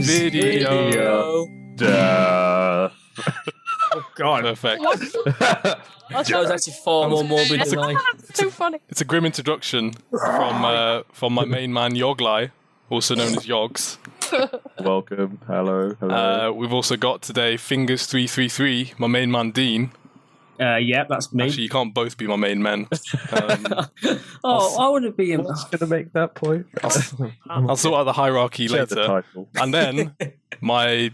Video. Duh. Oh God. Perfect. That was actually far more morbid than I. So funny. It's a grim introduction from my main man Yoglai, also known as Yogs. Welcome. Hello. We've also got today Fingers 333, my main man Dean. Yeah, that's me. Actually, you can't both be my main men. I wouldn't be in. I was going to make that point. I'll sort out the hierarchy Share the later. title. And then my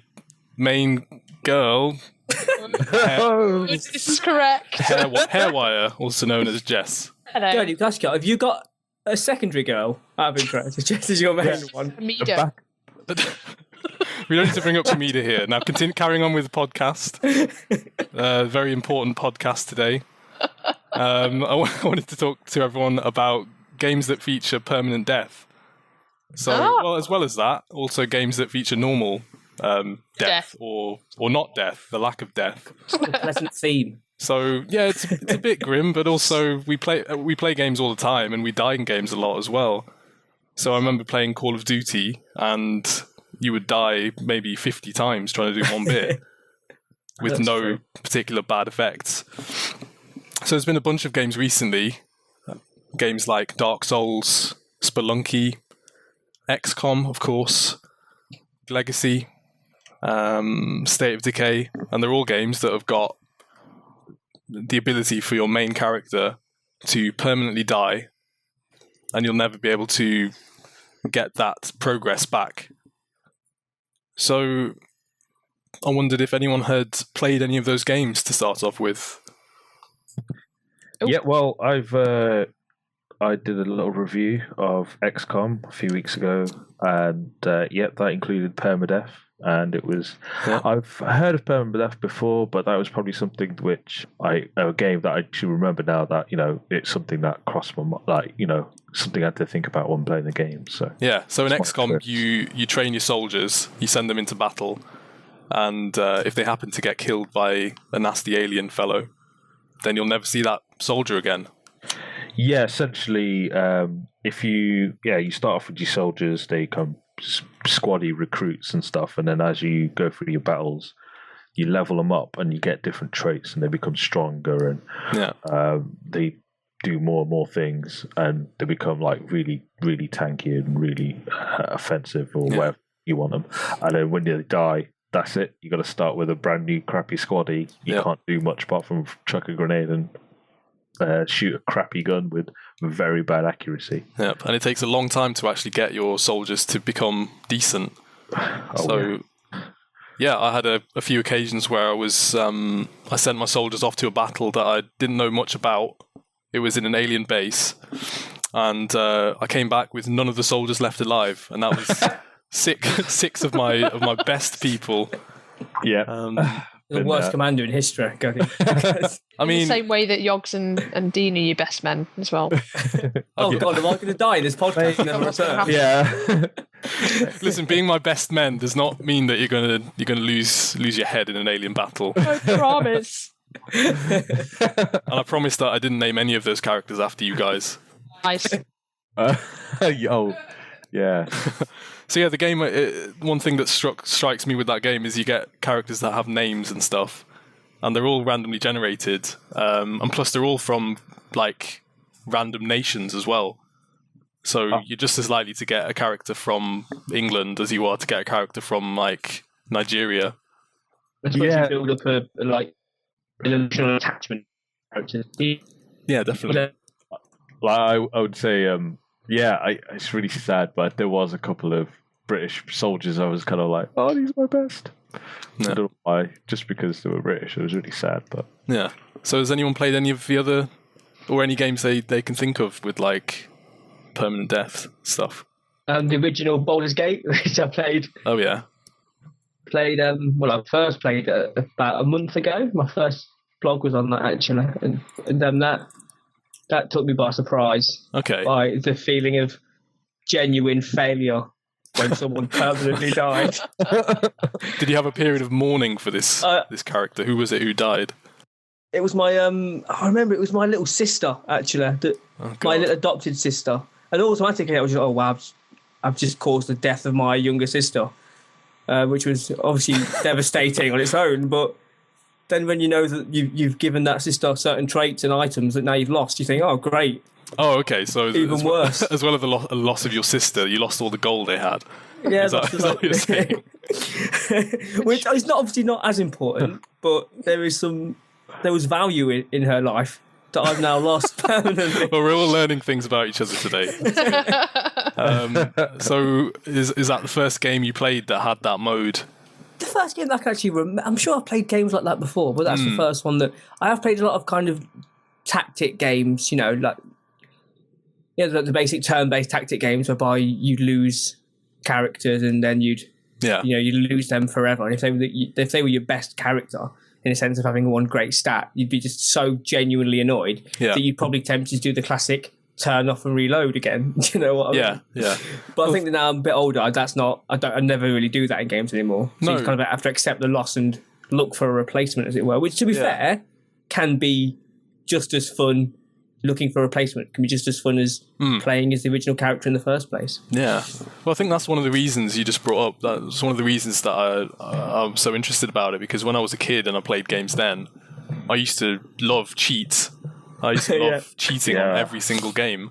main girl, This is correct. Hairwire, also known as Jess. Hello. Jodie, can I ask you, have you got a secondary girl out of interest? Jess is your main one. Amida. We don't need to bring up Kamida here. Now, carrying on with the podcast. Very important podcast today. I wanted to talk to everyone about games that feature permanent death. So, well, as well as that, also games that feature normal death or not death, the lack of death. Pleasant theme. So yeah, it's a bit grim, but also we play games all the time, and we die in games a lot as well. So I remember playing Call of Duty, and you would die maybe 50 times trying to do one bit with no particular bad effects. So there's been a bunch of games recently, games like Dark Souls, Spelunky, XCOM, of course, Legacy, State of Decay, and they're all games that have got the ability for your main character to permanently die, and you'll never be able to get that progress back. So I wondered if anyone had played any of those games to start off with. Yeah, well, I did a little review of XCOM a few weeks ago, and that included perma-death. And it was, I've heard of perma-death before, but that was probably something which a game that I should remember now that, it's something that crossed my mind, something I had to think about when playing the game. So yeah, so in XCOM, you train your soldiers, you send them into battle, and if they happen to get killed by a nasty alien fellow, then you'll never see that soldier again. Yeah, essentially, if you start off with your soldiers, they come squaddy recruits and stuff, and then as you go through your battles, you level them up and you get different traits, and they become stronger, and they do more and more things, and they become like really, really tanky and really offensive, or whatever you want them. And then when they die, that's it. You got to start with a brand new crappy squaddy. You can't do much apart from chuck a grenade and shoot a crappy gun with very bad accuracy. Yep, and it takes a long time to actually get your soldiers to become decent. I had a few occasions where I was I sent my soldiers off to a battle that I didn't know much about. It was in an alien base, and I came back with none of the soldiers left alive, and that was six of my best people. Yeah. The worst commander in history. I mean, the same way that Yogs and Dean are your best men as well. Oh God, am I going to die in this podcast and then return? Yeah. Listen, being my best men does not mean that you're gonna lose your head in an alien battle. I promise. And I promised that I didn't name any of those characters after you guys. Nice. Yeah. So yeah, the game. One thing that strikes me with that game is you get characters that have names and stuff, and they're all randomly generated, and plus they're all from like random nations as well. So you're just as likely to get a character from England as you are to get a character from like Nigeria. You build up a emotional attachment. Yeah, definitely. I would say, it's really sad, but there was a couple of British soldiers I was kind of like, oh, these are my best. I don't know why, just because they were British. It was really sad, but yeah. So has anyone played any of the other, or any games they can think of with like permanent death stuff? The original Baldur's Gate, which I played. Oh yeah. I first played about a month ago. My first blog was on that actually, and that took me by surprise. Okay. By the feeling of genuine failure when someone permanently died. Did you have a period of mourning for this character? Who was it who died? It was my I remember it was my little sister actually, my little adopted sister, and automatically I was just, oh wow, I've just caused the death of my younger sister. which was obviously devastating on its own. But then when you know that you've given that sister certain traits and items that now you've lost, you think, oh, great. Oh, okay. So Even worse. As well as the loss of your sister, you lost all the gold they had. Yeah, Is that what you're saying? Which is obviously not as important, but there was value in her life that I've now lost permanently. Well, we're all learning things about each other today. So is that the first game you played that had that mode? The first game that I can actually remember, I'm sure I've played games like that before, but that's the first one that I have played. A lot of kind of tactic games, like the basic turn-based tactic games whereby you lose characters and then you lose them forever. And if they were your best character, in a sense of having one great stat, you'd be just so genuinely annoyed that you'd probably tempt to do the classic turn off and reload again. You know what I mean? Yeah. But I think that now I'm a bit older, I never really do that in games anymore. So you kind of have to accept the loss and look for a replacement, as it were, which, to be fair, can be just as fun. Looking for a replacement can be just as fun as playing as the original character in the first place. Yeah. Well, I think that's one of the reasons you just brought up. That's one of the reasons that I'm so interested about it, because when I was a kid and I played games then, I used to love cheats. I used to love cheating on every single game.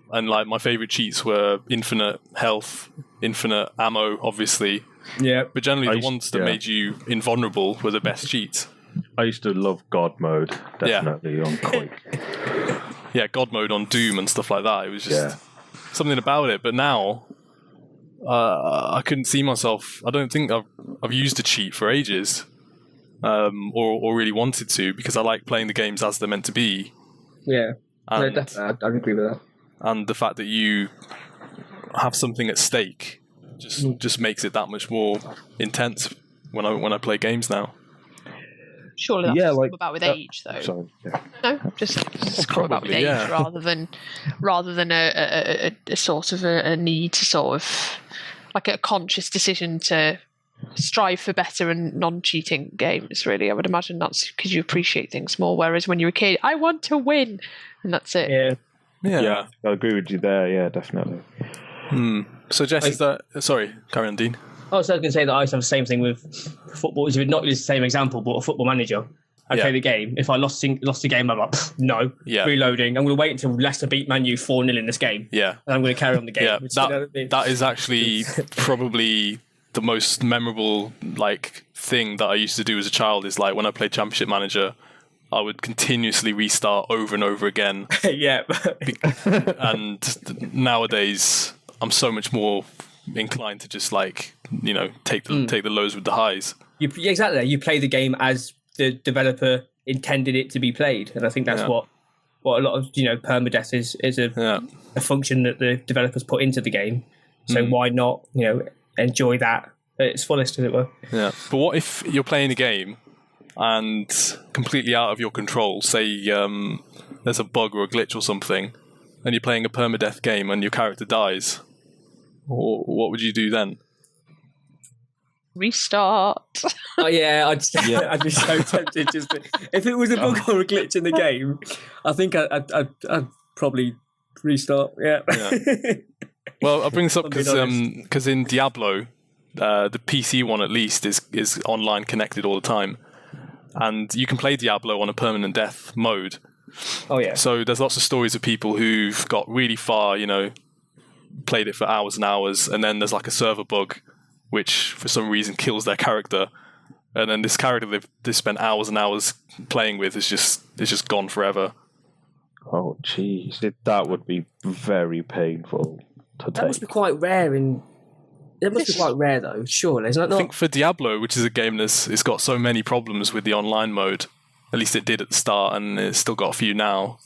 And like my favourite cheats were infinite health, infinite ammo, obviously. Yeah. But generally the ones that made you invulnerable were the best cheats. I used to love God mode, definitely, on Quake. Yeah, God mode on Doom and stuff like that. It was just something about it. But now, I couldn't see myself. I don't think I've used a cheat for ages, or really wanted to, because I like playing the games as they're meant to be. Yeah, And, I agree with that. And the fact that you have something at stake just makes it that much more intense when I play games now. Surely that's come about with age, though. Sorry. Yeah. No, just come about with age rather than a sort of a need to sort of like a conscious decision to strive for better and non-cheating games. Really, I would imagine that's because you appreciate things more. Whereas when you're a kid, I want to win, and that's it. Yeah. I agree with you there. Yeah, definitely. So Jess, is that? Sorry, carry on, Dean. I was going to say that I used to have the same thing with football. It's not the same example, but a Football Manager. I play the game. If I lost the game, I'm like, no, reloading. I'm going to wait until Leicester beat Man U 4-0 in this game. Yeah. And I'm going to carry on the game. Yeah, that is actually probably the most memorable thing that I used to do as a child. Is like when I played Championship Manager, I would continuously restart over and over again. And nowadays, I'm so much more inclined to just take the lows with the highs. Exactly. You play the game as the developer intended it to be played, and I think that's what a lot of perma-death is a function that the developers put into the game. So why not enjoy that at its fullest, as it were? Yeah. But what if you're playing a game and completely out of your control? Say there's a bug or a glitch or something, and you're playing a perma-death game and your character dies. What would you do then? Restart. Oh yeah, I'd be so tempted. If it was a bug or a glitch in the game, I think I'd probably restart. Yeah. Well, I'll bring this up because in Diablo, the PC one at least is online connected all the time, and you can play Diablo on a permanent death mode. Oh yeah. So there's lots of stories of people who've got really far, played it for hours and hours, and then there's like a server bug which for some reason kills their character, and then this character they've spent hours and hours playing with is just gone forever. Oh jeez, that would be very painful to take. That must be quite rare though, surely, isn't it not? I think for Diablo, which is a game it's got so many problems with the online mode. At least it did at the start, and it's still got a few now.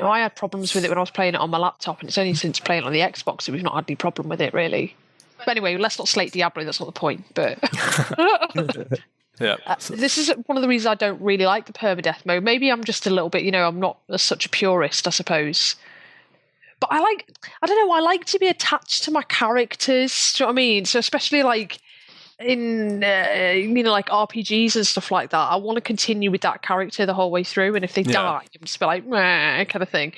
I had problems with it when I was playing it on my laptop, and it's only since playing it on the Xbox that we've not had any problem with it, really. But anyway, let's not slate Diablo, that's not the point. But this is one of the reasons I don't really like the permadeath mode. Maybe I'm just a little bit, I'm not such a purist, I suppose. But I like to be attached to my characters, do you know what I mean? So especially in like RPGs and stuff like that, I want to continue with that character the whole way through, and if they die, I'm just be like, meh, kind of thing.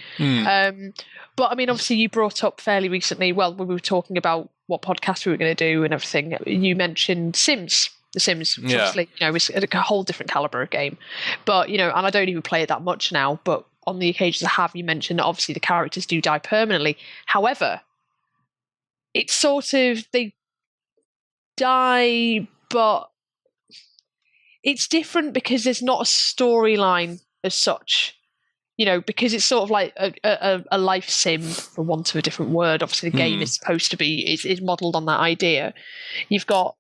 But I mean, obviously, you brought up fairly recently. Well, when we were talking about what podcast we were going to do and everything, you mentioned Sims. The Sims, obviously, is a whole different caliber of game. But and I don't even play it that much now. But on the occasions I have, you mentioned that obviously the characters do die permanently. However, it's sort of they die, but it's different because there's not a storyline as such. Because it's sort of like a life sim, for want of a different word. Obviously, the game is supposed to be is modelled on that idea. You've got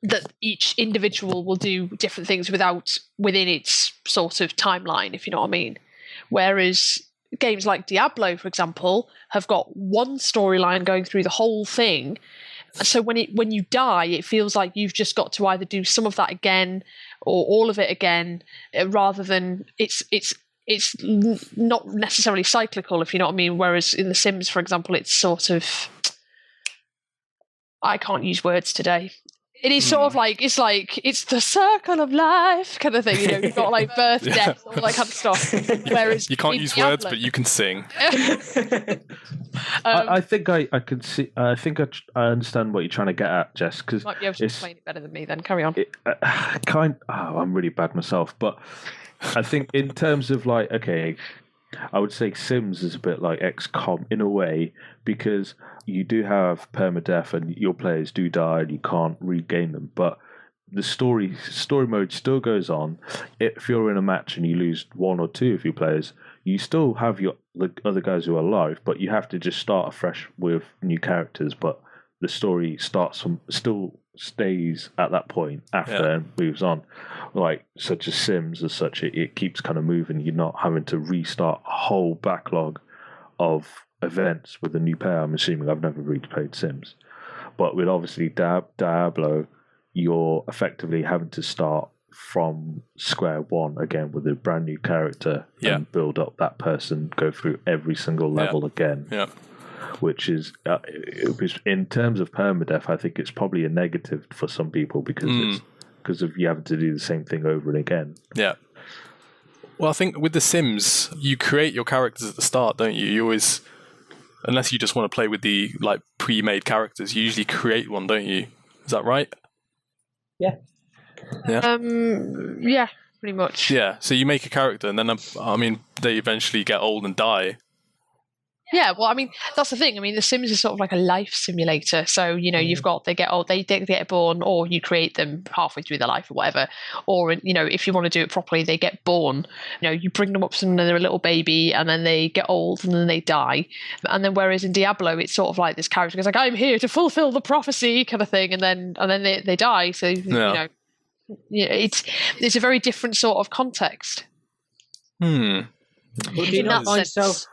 that each individual will do different things within its sort of timeline, if you know what I mean. Whereas games like Diablo, for example, have got one storyline going through the whole thing. So when you die, it feels like you've just got to either do some of that again or all of it again, rather than it's not necessarily cyclical, if you know what I mean. Whereas in The Sims, for example, it's sort of, I can't use words today. It is sort of like it's the circle of life kind of thing. You've got like birth, death, all that kind of stuff. Whereas you can't use Diablo, words, but you can sing. I think I can see. I think I understand what you're trying to get at, Jess. Because you might be able to explain it better than me. Then carry on. I'm really bad myself, but I think in terms of like, okay, I would say Sims is a bit like XCOM in a way, because you do have perma-death and your players do die and you can't regain them, but the story mode still goes on. If you're in a match and you lose one or two of your players, you still have the other guys who are alive, but you have to just start afresh with new characters. But the story still stays at that point after and moves on. Like such as Sims as such, it keeps kind of moving. You're not having to restart a whole backlog of events with a new player. I'm assuming. I've never really played Sims, but with obviously Diablo, you're effectively having to start from square one again with a brand new character and build up that person, go through every single level again. Yeah. Which is, in terms of permadeath, I think it's probably a negative for some people because of you having to do the same thing over and again. Yeah. Well, I think with The Sims, you create your characters at the start, don't you? You always, unless you just want to play with the like pre-made characters, you usually create one, don't you? Is that right? Yeah. Yeah. Yeah, pretty much. Yeah. So you make a character, and then they eventually get old and die. Yeah, well, I mean, that's the thing. I mean, The Sims is sort of like a life simulator. So, you've got, they get old, they get born, or you create them halfway through their life or whatever. Or, if you want to do it properly, they get born. You bring them up when they're a little baby, and then they get old, and then they die. And then whereas in Diablo, it's sort of like this character goes like, I'm here to fulfill the prophecy kind of thing. And then they die. So, it's a very different sort of context. Well, do you not find yourself...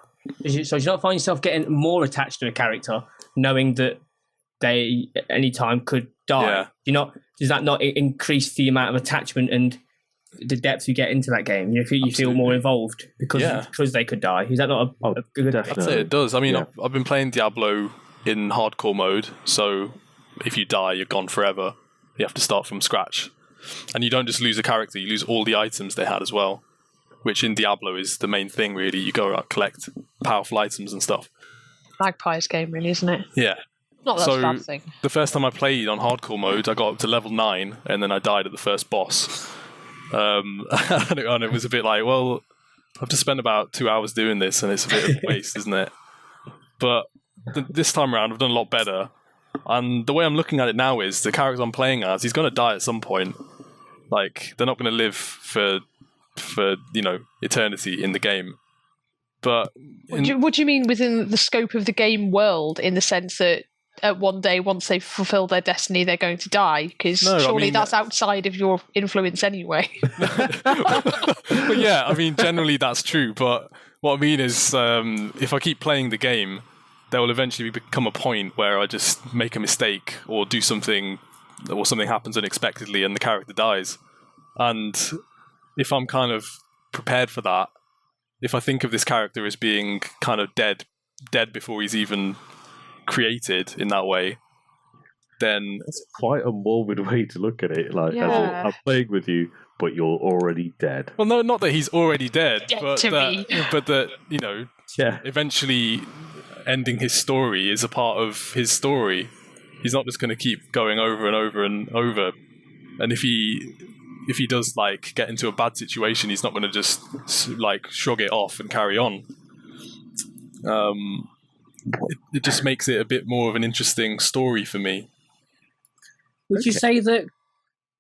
So do you not find yourself getting more attached to a character, knowing that they at any time could die? Yeah. Does that not increase the amount of attachment and the depth you get into that game? You feel more involved because they could die. Is that not a good? Definitely. I'd say it does. I mean, I've been playing Diablo in hardcore mode, so if you die, you're gone forever. You have to start from scratch, and you don't just lose a character; you lose all the items they had as well. Which in Diablo is the main thing, really. You go out, collect powerful items and stuff. Magpie's game, really, isn't it? Yeah. Not that bad thing. The first time I played on hardcore mode, I got up to level 9, and then I died at the first boss. And it was a bit like, well, I've just spent about 2 hours doing this, and it's a bit of a waste, isn't it? But this time around, I've done a lot better. And the way I'm looking at it now is the character I'm playing as, he's going to die at some point. Like, they're not going to live for eternity in the game. But what do you mean within the scope of the game world, in the sense that one day, once they've fulfilled their destiny, they're going to die? Because surely that's outside of your influence anyway. Well, yeah, I mean, generally that's true. But what I mean is, if I keep playing the game, there will eventually become a point where I just make a mistake or do something, or something happens unexpectedly and the character dies. And if I'm kind of prepared for that, if I think of this character as being kind of dead before he's even created in that way, then It's quite a morbid way to look at it. Like, Yeah. as in, I'm playing with you, but you're already dead. well, no, not that he's already dead, Dead but to me. that Yeah. eventually ending his story is a part of his story. He's not just going to keep going over and over and over. And if he does like get into a bad situation, he's not going to just like shrug it off and carry on. It just makes it a bit more of an interesting story for me. Would you say that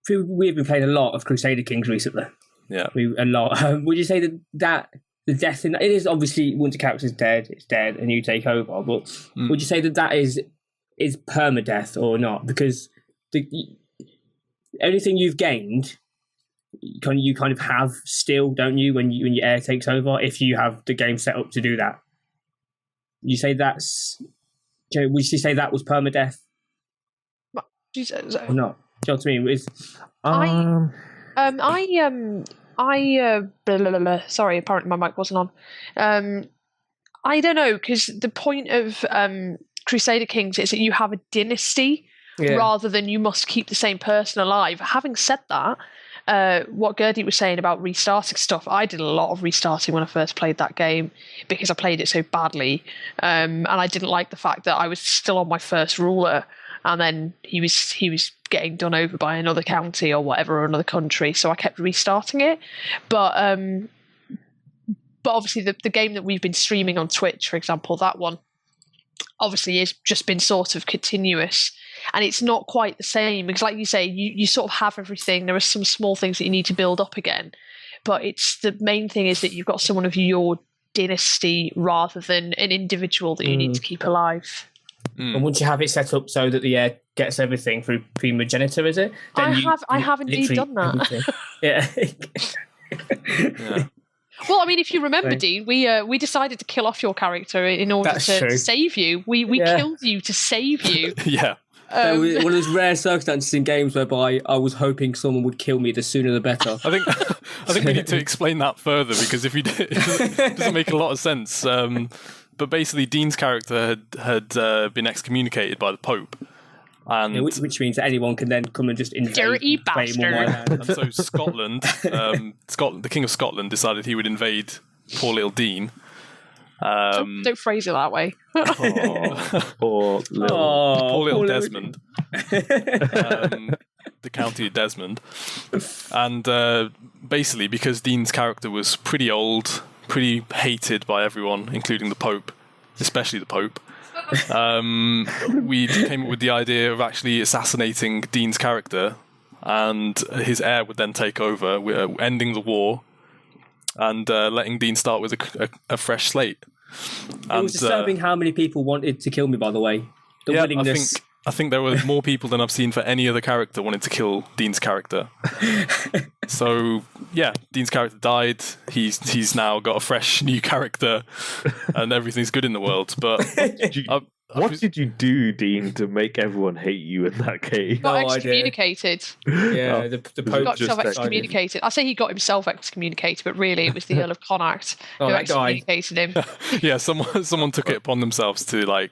we've been playing a lot of Crusader Kings recently? Yeah. A lot. Would you say that the death in it is obviously once a character's dead, it's dead, and you take over. But would you say that is perma-death or not? Because anything you've gained, you kind of have still, don't you? When your heir takes over, if you have the game set up to do that, would you say that was perma-death or not? Do you know what I mean? Sorry, apparently my mic wasn't on. I don't know, because the point of Crusader Kings is that you have a dynasty rather than you must keep the same person alive. Having said that, what Gertie was saying about restarting stuff, I did a lot of restarting when I first played that game because I played it so badly, and I didn't like the fact that I was still on my first ruler and then he was getting done over by another county or whatever, or another country, so I kept restarting it. But obviously the game that we've been streaming on Twitch, for example, that one obviously has just been sort of continuous, and it's not quite the same because, like you say, you sort of have everything. There are some small things that you need to build up again, but it's the main thing is that you've got someone of your dynasty rather than an individual that you need to keep alive. And once you have it set up so that the heir gets everything through primogenitor, is it? Then I have indeed done that. Yeah. Yeah. Well, I mean, if you remember, Dean, we decided to kill off your character in order to save you. We killed you to save you. Yeah. One of those rare circumstances in games whereby I was hoping someone would kill me, the sooner the better. I think we need to explain that further, because if you do, it doesn't make a lot of sense. But basically, Dean's character had been excommunicated by the Pope, and which means that anyone can then come and just invade. Dirty bastard. And so Scotland, the King of Scotland, decided he would invade poor little Dean. Don't phrase it that way. Poor little Desmond. The county of Desmond. And basically, because Dean's character was pretty old, pretty hated by everyone, including the Pope, especially the Pope, we came up with the idea of actually assassinating Dean's character, and his heir would then take over, ending the war, and letting Dean start with a fresh slate. It was disturbing how many people wanted to kill me, by the way. The willingness. I think there were more people than I've seen for any other character wanting to kill Dean's character. So, yeah, Dean's character died. He's now got a fresh new character, and everything's good in the world. But what did you do, Dean, to make everyone hate you in that game? Got excommunicated. Yeah, the Pope got himself excommunicated. I say he got himself excommunicated, but really it was the Earl of Connacht who excommunicated him. Yeah, someone took it upon themselves to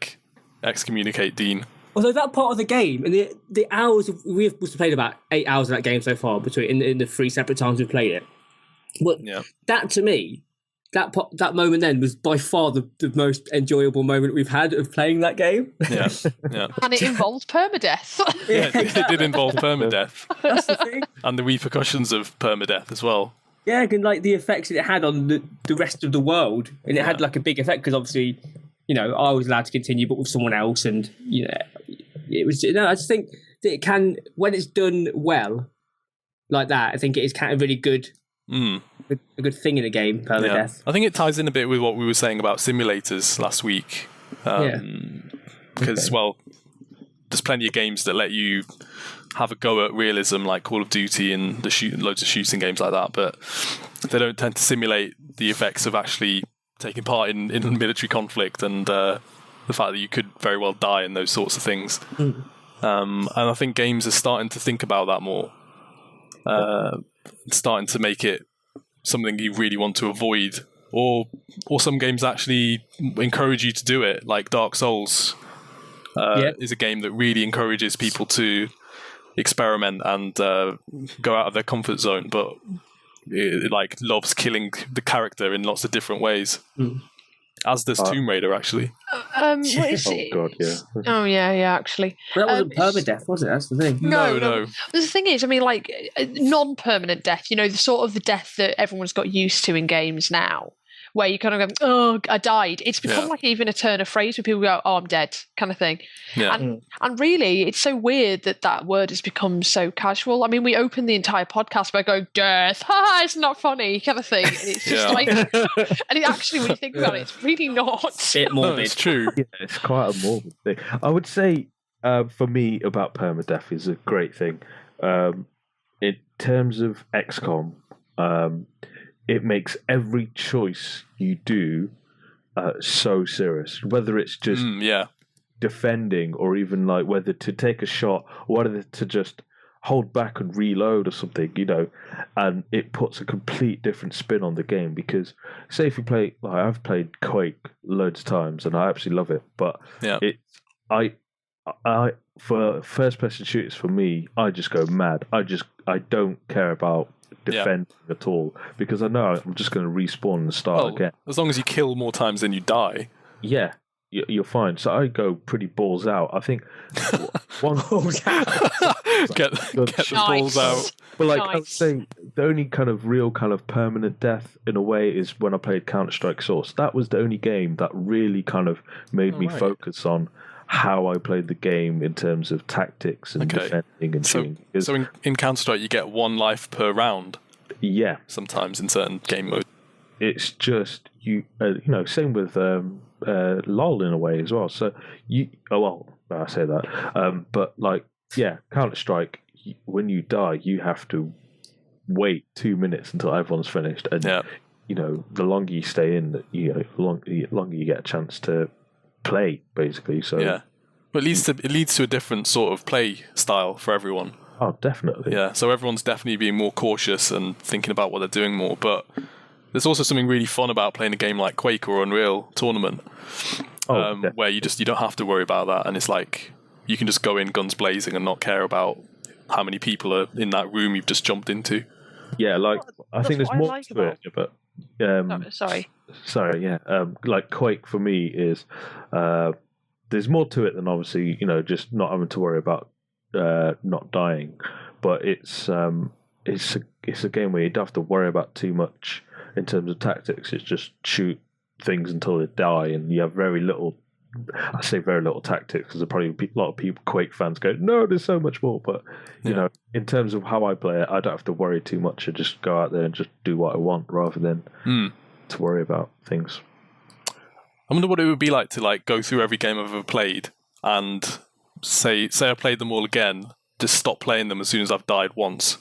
excommunicate Dean. Although that part of the game, and the hours, we've played about 8 hours of that game so far, between in the 3 separate times we've played it. But that, to me, that moment then was by far the most enjoyable moment we've had of playing that game. Yeah. And it involved permadeath. Yeah, it did involve permadeath. That's the thing. And the repercussions of permadeath as well. Yeah, and the effects it had on the rest of the world. And it had a big effect because obviously, I was allowed to continue, but with someone else. And, it was, I just think that it can, when it's done well, like that, I think it is kind of really good. A good thing in a game, permadeath. Yeah. I think it ties in a bit with what we were saying about simulators last week. Because, there's plenty of games that let you have a go at realism, like Call of Duty and loads of shooting games like that, but they don't tend to simulate the effects of actually taking part in military conflict and the fact that you could very well die in those sorts of things. And I think games are starting to think about that more. Starting to make it something you really want to avoid, or some games actually encourage you to do it, like Dark Souls is a game that really encourages people to experiment and go out of their comfort zone, but it like loves killing the character in lots of different ways. As does Tomb Raider, actually. What is it? God, yeah. Oh, yeah, actually. But that wasn't perma-death, was it? That's the thing. No. The thing is, I mean, like, non-permanent death, the sort of the death that everyone's got used to in games now, where you kind of go, oh, I died. It's become like even a turn of phrase where people go, oh, I'm dead, kind of thing. Yeah. And really, it's so weird that word has become so casual. I mean, we opened the entire podcast by going, death, it's not funny, kind of thing. And it's just like, and it actually, when you think about it, it's really not. Bit morbid. No, it's true. Yeah, it's quite a morbid thing. I would say, for me, about permadeath is a great thing. In terms of XCOM, it makes every choice you do so serious. Whether it's just defending, or even like whether to take a shot, or whether to just hold back and reload or something, and it puts a complete different spin on the game. Because say if you play, like I've played Quake loads of times and I absolutely love it, but I for first person shooters, for me, I just go mad. I don't care about defending at all, because I know I'm just going to respawn and start again. As long as you kill more times than you die. Yeah, you're fine. So I go pretty balls out. I think one balls out. Get the balls out. But like I would say, the only kind of real kind of permanent death in a way is when I played Counter-Strike Source. That was the only game that really kind of made me focus on how I played the game in terms of tactics and defending and shooting. So in Counter-Strike, you get 1 life per round. Yeah. Sometimes in certain game modes. It's just, same with LoL in a way as well. So I say that. But like, Counter-Strike, when you die, you have to wait 2 minutes until everyone's finished. And, the longer you stay in, the longer you get a chance to play, basically. So but it leads to a different sort of play style for everyone. Oh, definitely. Yeah, so everyone's definitely being more cautious and thinking about what they're doing more. But there's also something really fun about playing a game like Quake or Unreal Tournament, where you don't have to worry about that, and it's like you can just go in guns blazing and not care about how many people are in that room you've just jumped into. Yeah, like I think there's more to it, but Sorry, like Quake for me is there's more to it than obviously just not having to worry about not dying, but it's a game where you don't have to worry about too much in terms of tactics. It's just shoot things until they die, and you have very little. I say very little tactics because there probably a lot of people, Quake fans, go, no, there's so much more. But in terms of how I play it, I don't have to worry too much. I just go out there and just do what I want rather than to worry about things. I wonder what it would be like to go through every game I've ever played and say I played them all again, just stop playing them as soon as I've died once.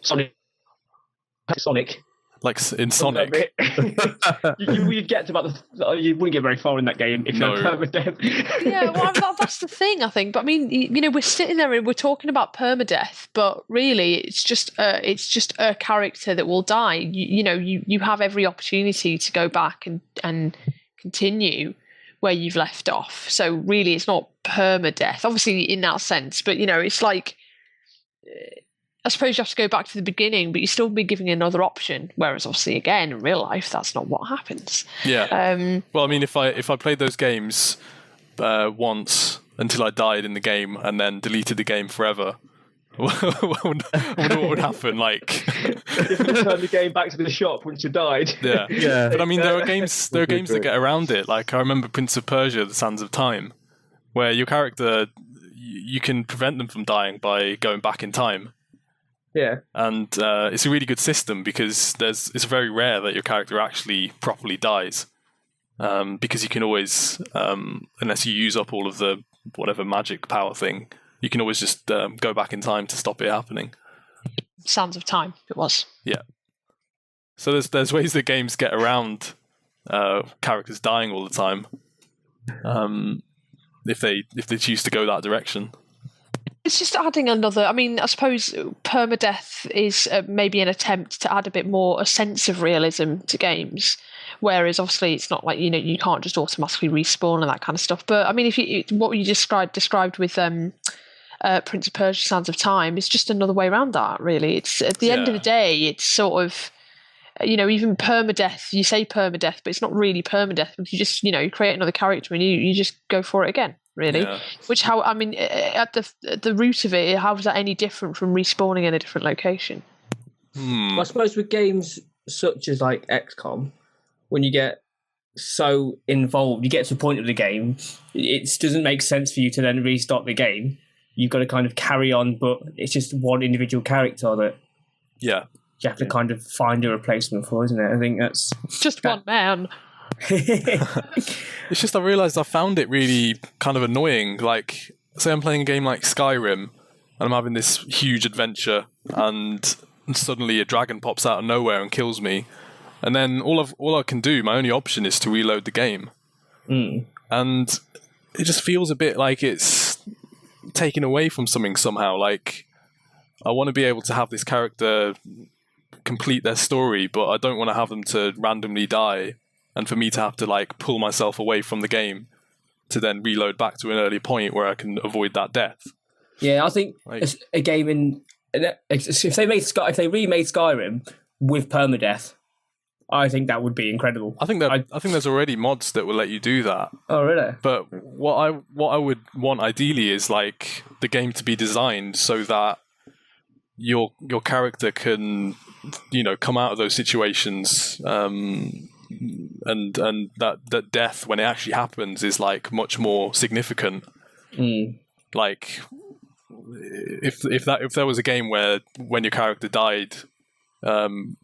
Sonic. Like in Sonic. You'd get to about you wouldn't get very far in that game if you're permadeath. Yeah, well, that's the thing, I think. But I mean, we're sitting there and we're talking about permadeath, but really, it's just a character that will die. You have every opportunity to go back and continue where you've left off. So really, it's not permadeath, obviously in that sense. But it's like, I suppose you have to go back to the beginning, but you still be giving another option. Whereas obviously, again, in real life, that's not what happens. Yeah. Well, I mean, if I played those games once until I died in the game and then deleted the game forever, I wonder what would happen. Like, if you turn the game back to the shop once you died. Yeah. But I mean, there are games that get around it. Like I remember Prince of Persia: The Sands of Time, where your character, you can prevent them from dying by going back in time. Yeah, and it's a really good system because it's very rare that your character actually properly dies, because you can always, unless you use up all of the whatever magic power thing, you can always just go back in time to stop it happening. Sands of Time, it was. Yeah. So there's ways that games get around characters dying all the time, if they choose to go that direction. It's just adding another. I mean, I suppose permadeath is maybe an attempt to add a sense of realism to games. Whereas obviously it's not like you can't just automatically respawn and that kind of stuff. But I mean, what you described with Prince of Persia: Sands of Time is just another way around that. Really, it's at the end of the day, it's sort of. Even permadeath, you say permadeath, but it's not really permadeath. You just, create another character and you just go for it again, really. Yeah. At the root of it, how is that any different from respawning in a different location? Well, I suppose with games such as like XCOM, when you get so involved, you get to the point of the game, it doesn't make sense for you to then restart the game. You've got to kind of carry on, but it's just one individual character that... Yeah. You have to kind of find a replacement for, isn't it? I think that's... Just one man. It's just I realised I found it really kind of annoying. Like, say I'm playing a game like Skyrim, and I'm having this huge adventure, and suddenly a dragon pops out of nowhere and kills me. And then all I can do, my only option is to reload the game. And it just feels a bit like it's taken away from something somehow. Like, I want to be able to have this character... complete their story, but I don't want to have them to randomly die and for me to have to like pull myself away from the game to then reload back to an earlier point where I can avoid that death. Yeah, I think a game if they remade Skyrim with permadeath, I think that would be incredible. I think there's already mods that will let you do that. Oh, really? But what I would want ideally is like the game to be designed so that your character can come out of those situations and that death when it actually happens is like much more significant. Like if there was a game where when your character died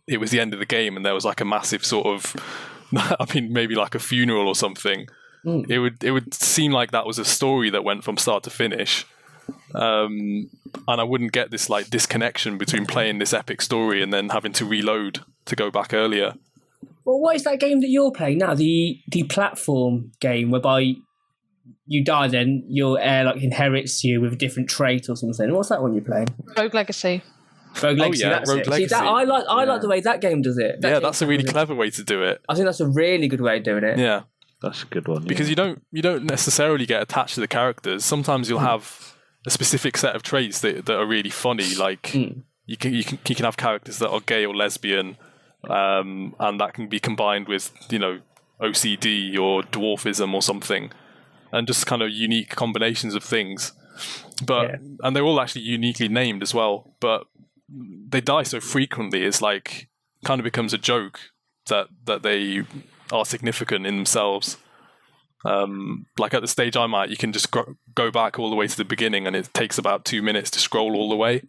it was the end of the game and there was like a massive sort of maybe like a funeral or something, it would seem like that was a story that went from start to finish. And I wouldn't get this like disconnection between playing this epic story and then having to reload to go back earlier. Well, what is that game that you're playing now? The platform game whereby you die, then your heir like inherits you with a different trait or something. What's that one you're playing? Rogue Legacy. Rogue Legacy. Oh, yeah, that's Rogue it. Legacy. See, I like the way that game does it. That's a really clever way to do it. I think that's a really good way of doing it. Yeah, that's a good one. Because you don't necessarily get attached to the characters. Sometimes you'll have a specific set of traits that are really funny. Like you can have characters that are gay or lesbian, and that can be combined with OCD or dwarfism or something, and just kind of unique combinations of things. But and they're all actually uniquely named as well. But they die so frequently, it's like kind of becomes a joke that they are significant in themselves. Like at the stage I'm at, you can just go back all the way to the beginning, and it takes about 2 minutes to scroll all the way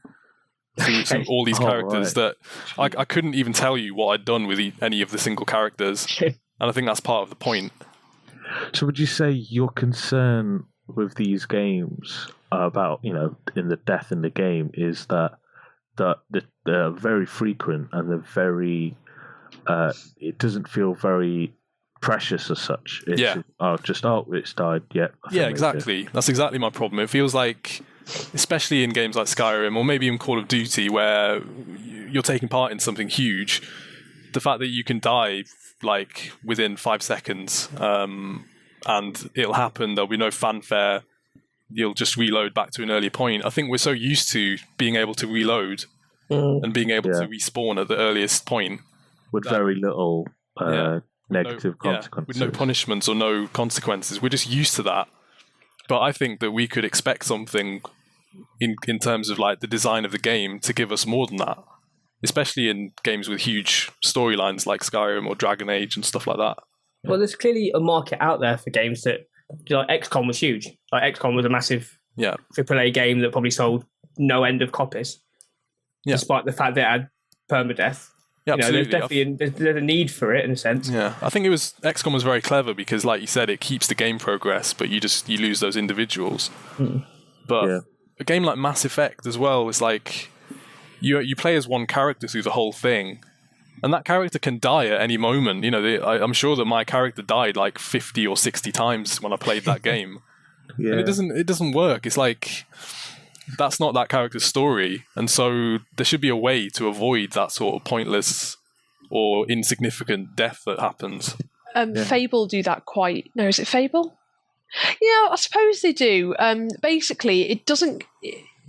through all these characters that I couldn't even tell you what I'd done with any of the single characters, and I think that's part of the point. So would you say your concern with these games about in the death in the game is that they're very frequent and they're very it doesn't feel very precious as such. It's, it's died. Yeah, exactly. That's exactly my problem. It feels like, especially in games like Skyrim or maybe even Call of Duty, where you're taking part in something huge, the fact that you can die like within 5 seconds, and it'll happen. There'll be no fanfare. You'll just reload back to an earlier point. I think we're so used to being able to reload and being able to respawn at the earliest point with very little negative consequences. With no punishments or no consequences. We're just used to that. But I think that we could expect something in terms of like the design of the game to give us more than that, especially in games with huge storylines like Skyrim or Dragon Age and stuff like that. Well, there's clearly a market out there for games that, like XCOM was huge. Like XCOM was a massive AAA game that probably sold no end of copies, despite the fact that it had permadeath. Yeah, absolutely. There's definitely there's a need for it in a sense. Yeah, I think XCOM was very clever because, like you said, it keeps the game progress, but you lose those individuals. But a game like Mass Effect as well is like you play as one character through the whole thing, and that character can die at any moment. I'm sure that my character died like 50 or 60 times when I played that game. And it doesn't work. It's like that's not that character's story, and so there should be a way to avoid that sort of pointless or insignificant death that happens. Fable do that quite. No, is it Fable? Yeah, I suppose they do. Basically, it doesn't.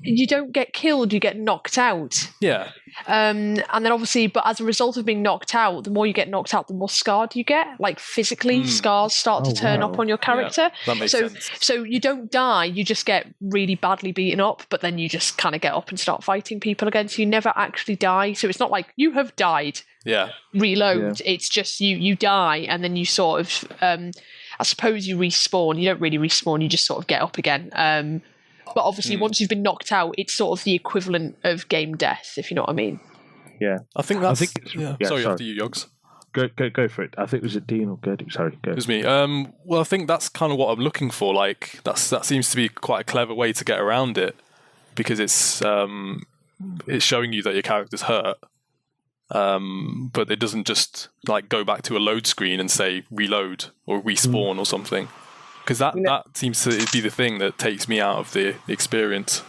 You don't get killed; you get knocked out. Yeah. And then obviously, but as a result of being knocked out, the more you get knocked out, the more scarred you get. Like physically, scars start to turn up on your character. Yeah, that makes sense. So you don't die; you just get really badly beaten up. But then you just kind of get up and start fighting people again. So you never actually die. So it's not like you have died. Yeah. Reload. Yeah. It's just you die, and then you sort of. I suppose you respawn. You don't really respawn. You just sort of get up again. But obviously, once you've been knocked out, it's sort of the equivalent of game death, if you know what I mean. Yeah, I think that's. Sorry, after you, Yogs. Go for it. I think was it Dean or Gertie? Sorry, go. It was me. Well, I think that's kind of what I'm looking for. Like that seems to be quite a clever way to get around it, because it's showing you that your character's hurt, but it doesn't just like go back to a load screen and say reload or respawn or something. Because that seems to be the thing that takes me out of the experience.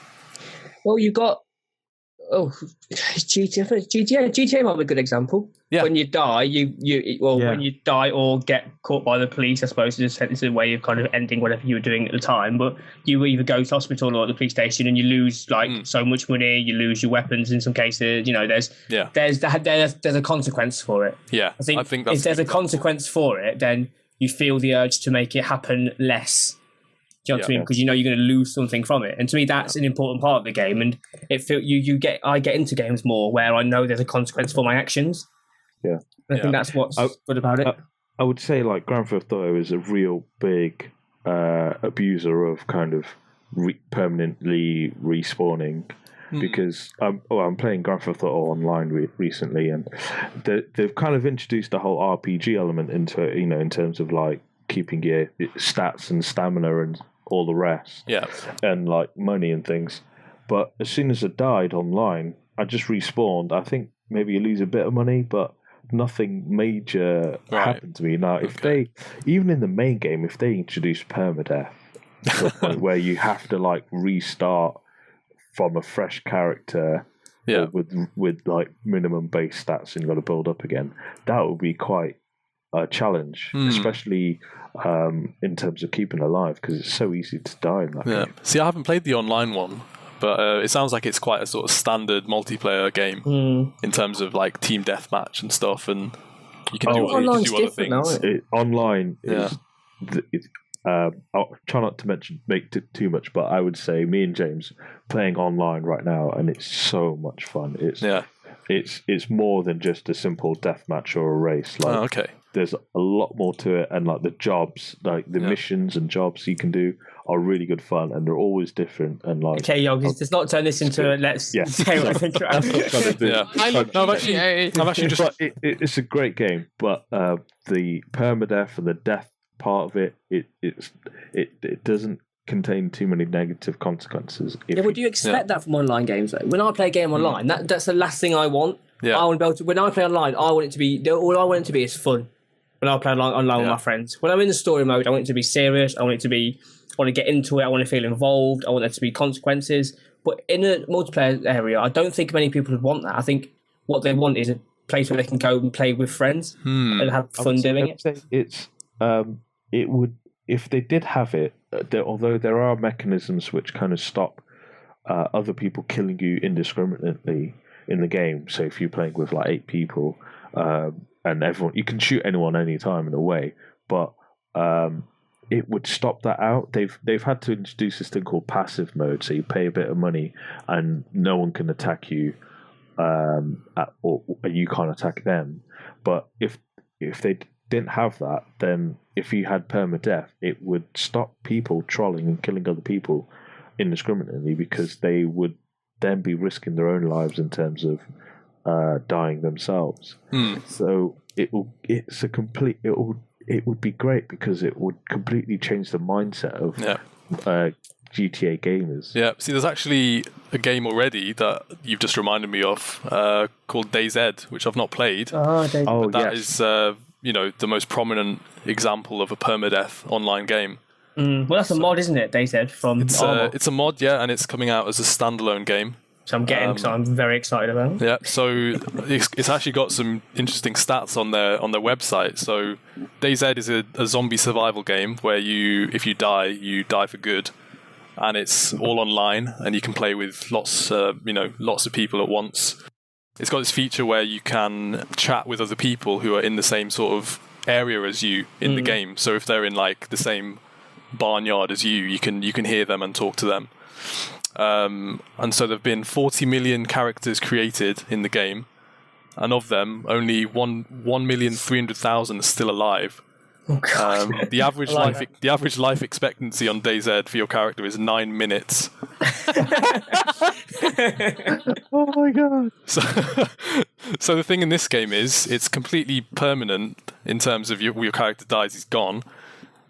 Well, you've got GTA might be a good example. Yeah. When you die, when you die or get caught by the police, I suppose it's a way of kind of ending whatever you were doing at the time. But you either go to hospital or the police station, and you lose so much money. You lose your weapons in some cases. You know, there's a consequence for it. Yeah, I think if there's a consequence for it, then you feel the urge to make it happen less. Do you know what I mean? Because you know you're going to lose something from it, and to me that's an important part of the game. And I get into games more where I know there's a consequence for my actions. Yeah, and I think that's what's good about it. I would say like Grand Theft Auto is a real big abuser of kind of permanently respawning. Because I'm playing Grand Theft Auto online recently, and they've kind of introduced the whole RPG element into it, you know, in terms of like keeping your stats and stamina and all the rest, and like money and things. But as soon as I died online, I just respawned. I think maybe you lose a bit of money, but nothing major happened to me. Now, if they, even in the main game, if they introduce perma-death to a point where you have to like restart from a fresh character, with like minimum base stats, and you've got to build up again, that would be quite a challenge, especially in terms of keeping alive, because it's so easy to die in that game. See, I haven't played the online one, but it sounds like it's quite a sort of standard multiplayer game in terms of like team deathmatch and stuff, and you can do other things. Online is. I'll try not to make it too much, but I would say me and James playing online right now, and it's so much fun. It's more than just a simple deathmatch or a race. Like, there's a lot more to it, and like the jobs, like the missions and jobs you can do are really good fun, and they're always different. And like, okay, Yogi, let's not turn this into a let's say what I think. I've actually just. But it's a great game, but the permadeath and the death part of it doesn't contain too many negative consequences. Would you expect that from online games though? When I play a game online, that's the last thing I want. I want to be able to, when I play online, I want it to be all I want it to be is fun. When I play online with my friends, when I'm in the story mode, I want it to be serious. I want to get into it. I want to feel involved. I want there to be consequences. But in a multiplayer area, I don't think many people would want that. I think what they want is a place where they can go and play with friends and have fun doing it. It would, if they did have it, although there are mechanisms which kind of stop other people killing you indiscriminately in the game. So if you're playing with like 8 people and everyone, you can shoot anyone anytime in a way, but it would stop that out. They've had to introduce this thing called passive mode, so you pay a bit of money and no one can attack you, or you can't attack them. But if they didn't have that, then if you had permadeath, it would stop people trolling and killing other people indiscriminately, because they would then be risking their own lives in terms of dying themselves. So it would be great, because it would completely change the mindset of GTA gamers. Yeah, see, there's actually a game already that you've just reminded me of called DayZ, which I've not played. That is the most prominent example of a permadeath online game. Well, that's a mod, isn't it? They said from it's a mod, yeah, and it's coming out as a standalone game. So I'm getting, so I'm very excited about it. Yeah, so it's actually got some interesting stats on their website. So DayZ is a zombie survival game where if you die for good, and it's all online, and you can play with lots of people at once. It's got this feature where you can chat with other people who are in the same sort of area as you in the game. So if they're in like the same barnyard as you can hear them and talk to them. And so there have been 40 million characters created in the game, and of them, only 1,300,000 are still alive. Oh, God. The average life expectancy on DayZ for your character is 9 minutes. Oh my god! So the thing in this game is it's completely permanent in terms of your character dies, he's gone.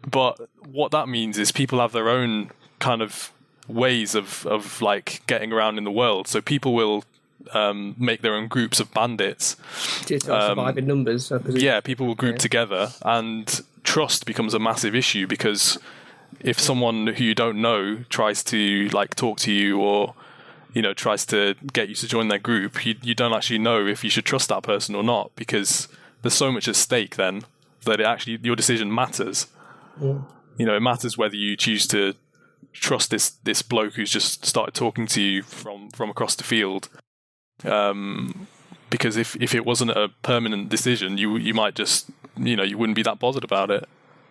But what that means is people have their own kind of ways of like getting around in the world. So people will make their own groups of bandits to survive in numbers, I presume. Yeah, people will group together, and trust becomes a massive issue, because if someone who you don't know tries to like talk to you, or tries to get you to join their group, you don't actually know if you should trust that person or not, because there's so much at stake then that your decision matters. It matters whether you choose to trust this bloke who's just started talking to you from across the field, because if it wasn't a permanent decision, you might just you wouldn't be that bothered about it.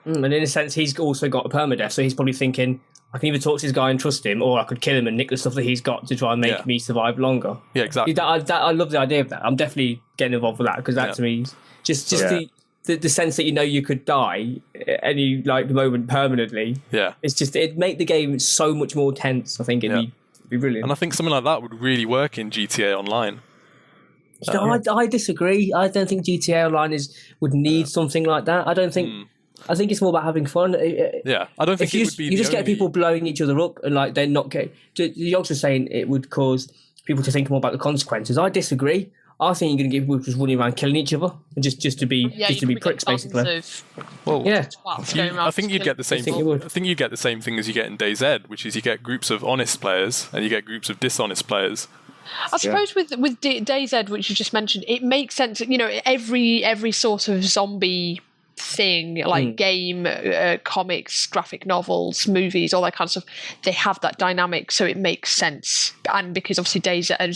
And in a sense, he's also got a perma-death, so he's probably thinking, I can either talk to this guy and trust him, or I could kill him and nick the stuff that he's got to try and make me survive longer. Yeah, exactly. I love the idea of that. I'm definitely getting involved with that, because that to me, just the sense that you could die at any moment permanently. Yeah, it'd make the game so much more tense. I think it'd be brilliant. And I think something like that would really work in GTA Online. I disagree. I don't think GTA Online would need something like that. I don't think. I think it's more about having fun. Yeah, I don't think it would be. You just get people blowing each other up, and they're not getting. Yogs was saying it would cause people to think more about the consequences. I disagree. I think you're going to get people just running around killing each other, and just to be pricks, basically. I think you'd get the same. I think you get the same thing as you get in DayZ, which is you get groups of honest players and you get groups of dishonest players. I suppose with DayZ, which you just mentioned, it makes sense. Every sort of zombie thing, like game, comics, graphic novels, movies, all that kind of stuff, they have that dynamic, so it makes sense. And because obviously DayZ,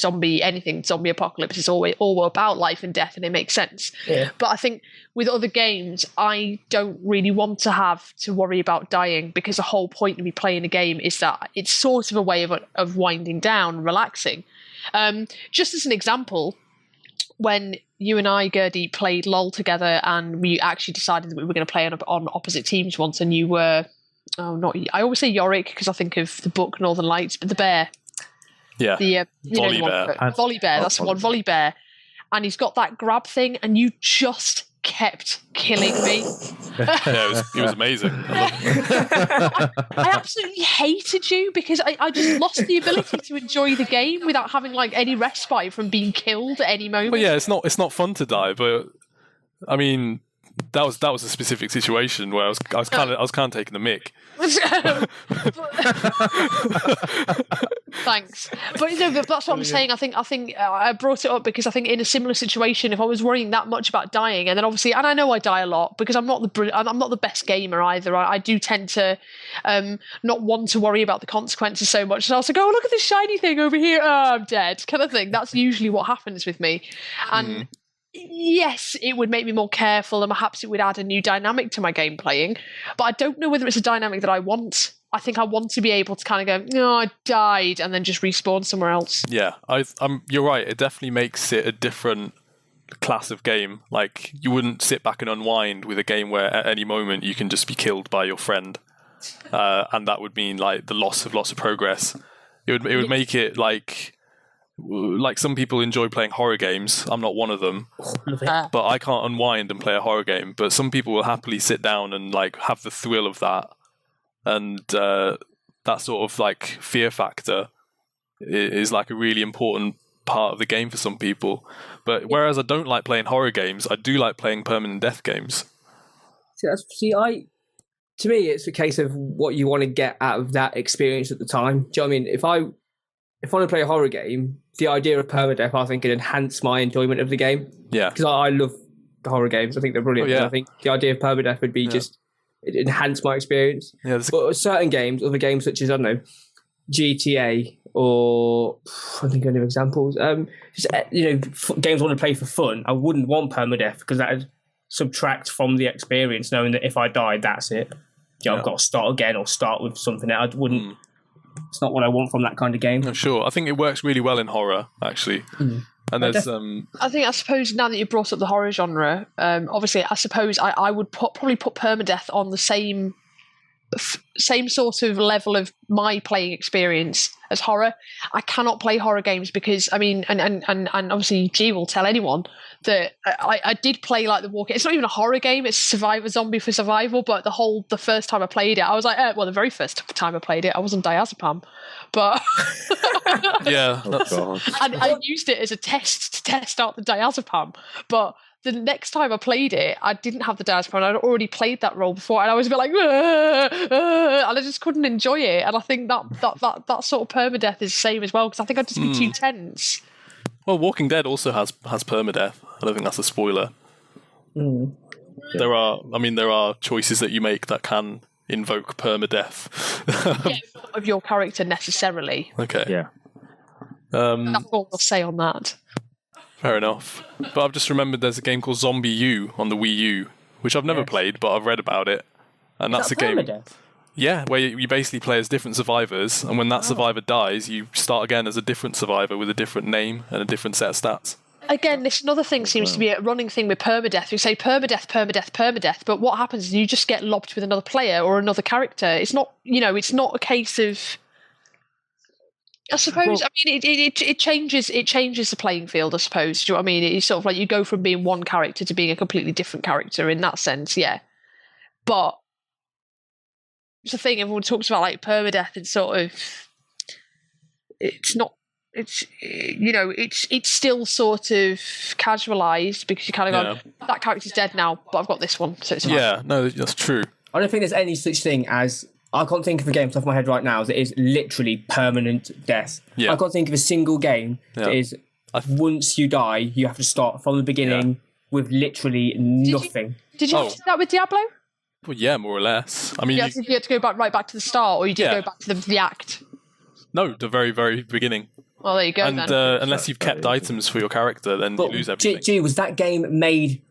zombie apocalypse is all about life and death, and it makes sense. Yeah. But I think with other games, I don't really want to have to worry about dying, because the whole point of me playing a game is that it's sort of a way of winding down, relaxing. Just as an example, when you and I, Gertie, played LOL together, and we actually decided that we were going to play on opposite teams once, and you were, I always say Yorick because I think of the book Northern Lights, but the bear. Yeah. The Volley Bear. Volley Bear, that's the one, Volley Bear. And he's got that grab thing, and you just kept killing me. Yeah, it was amazing. I absolutely hated you, because I just lost the ability to enjoy the game without having any respite from being killed at any moment. Well, yeah, it's not fun to die, but I mean, that was a specific situation where I was kind of taking the mick. Thanks, but that's what I'm saying. I think I brought it up because I think in a similar situation, if I was worrying that much about dying, and then obviously, and I know I die a lot because I'm not the best gamer either. I do tend to not want to worry about the consequences so much. So I was like, oh, look at this shiny thing over here. Oh, I'm dead, kind of thing. That's usually what happens with me, and. Yes, it would make me more careful, and perhaps it would add a new dynamic to my game playing, but I don't know whether it's a dynamic that I want. I think I want to be able to kind of go, no, I died, and then just respawn somewhere else. Yeah, you're right. It definitely makes it a different class of game. Like, you wouldn't sit back and unwind with a game where at any moment you can just be killed by your friend, and that would mean the loss of lots of progress. It would make it like some people enjoy playing horror games. I'm not one of them, but I can't unwind and play a horror game. But some people will happily sit down and have the thrill of that, and that sort of fear factor is a really important part of the game for some people. But whereas I don't like playing horror games, I do like playing permanent death games. to me, it's a case of what you want to get out of that experience at the time. Do you know what I mean? If I want to play a horror game, the idea of permadeath, I think, can enhance my enjoyment of the game. Yeah. Because I love the horror games. I think they're brilliant. I think the idea of permadeath would be just enhance my experience. Yeah, but certain games, other games such as, I don't know, GTA or I think any examples. Just games I want to play for fun. I wouldn't want permadeath because that would subtract from the experience, knowing that if I die, that's it. I've got to start again or start with something that I wouldn't. It's not what I want from that kind of game. No, sure. I think it works really well in horror, actually. And there's I suppose now that you brought up the horror genre, obviously I suppose I would probably put permadeath on the same sort of level of my playing experience as horror. I cannot play horror games because and obviously G will tell anyone that I did play like the Walking. It's not even a horror game; it's zombie for survival. But the first time I played it, I was like, the very first time I played it, I was on diazepam, but yeah, and I used it as a test to test out the diazepam, but. The next time I played it, I didn't have the diazepam. I'd already played that role before, and I was a bit like, and I just couldn't enjoy it. And I think that sort of permadeath is the same as well, because I think I'd just be too tense. Well, Walking Dead also has permadeath. I don't think that's a spoiler. There are choices that you make that can invoke permadeath. Not of your character necessarily. Okay. Yeah. That's all I'll say on that. Fair enough. But I've just remembered there's a game called Zombie U on the Wii U, which I've never played, but I've read about it. And that's a game. Yeah, where you basically play as different survivors, and when that survivor dies, you start again as a different survivor with a different name and a different set of stats. Again, this another thing seems to be a running thing with permadeath. We say permadeath, but what happens is you just get lobbed with another player or another character. It's not, it's not a case of. I suppose. It changes. It changes the playing field. I suppose. Do you know what I mean? It's sort of like you go from being one character to being a completely different character in that sense. Yeah, but it's the thing everyone talks about, like permadeath, and sort of. It's not. It's it's still sort of casualized because you kind of go, that character's dead now, but I've got this one, so it's fine. Yeah, no, that's true. I don't think there's any such thing as. I can't think of a game off the top of my head right now that is literally permanent death. Yeah. I can't think of a single game that is once you die, you have to start from the beginning with literally nothing. Did you have to do that with Diablo? Well, yeah, more or less. I mean, you had to go right back to the start, or you did go back to the act? No, the very, very beginning. Well, there you go. And unless you've kept items for your character, then you lose everything. Gee, was that game made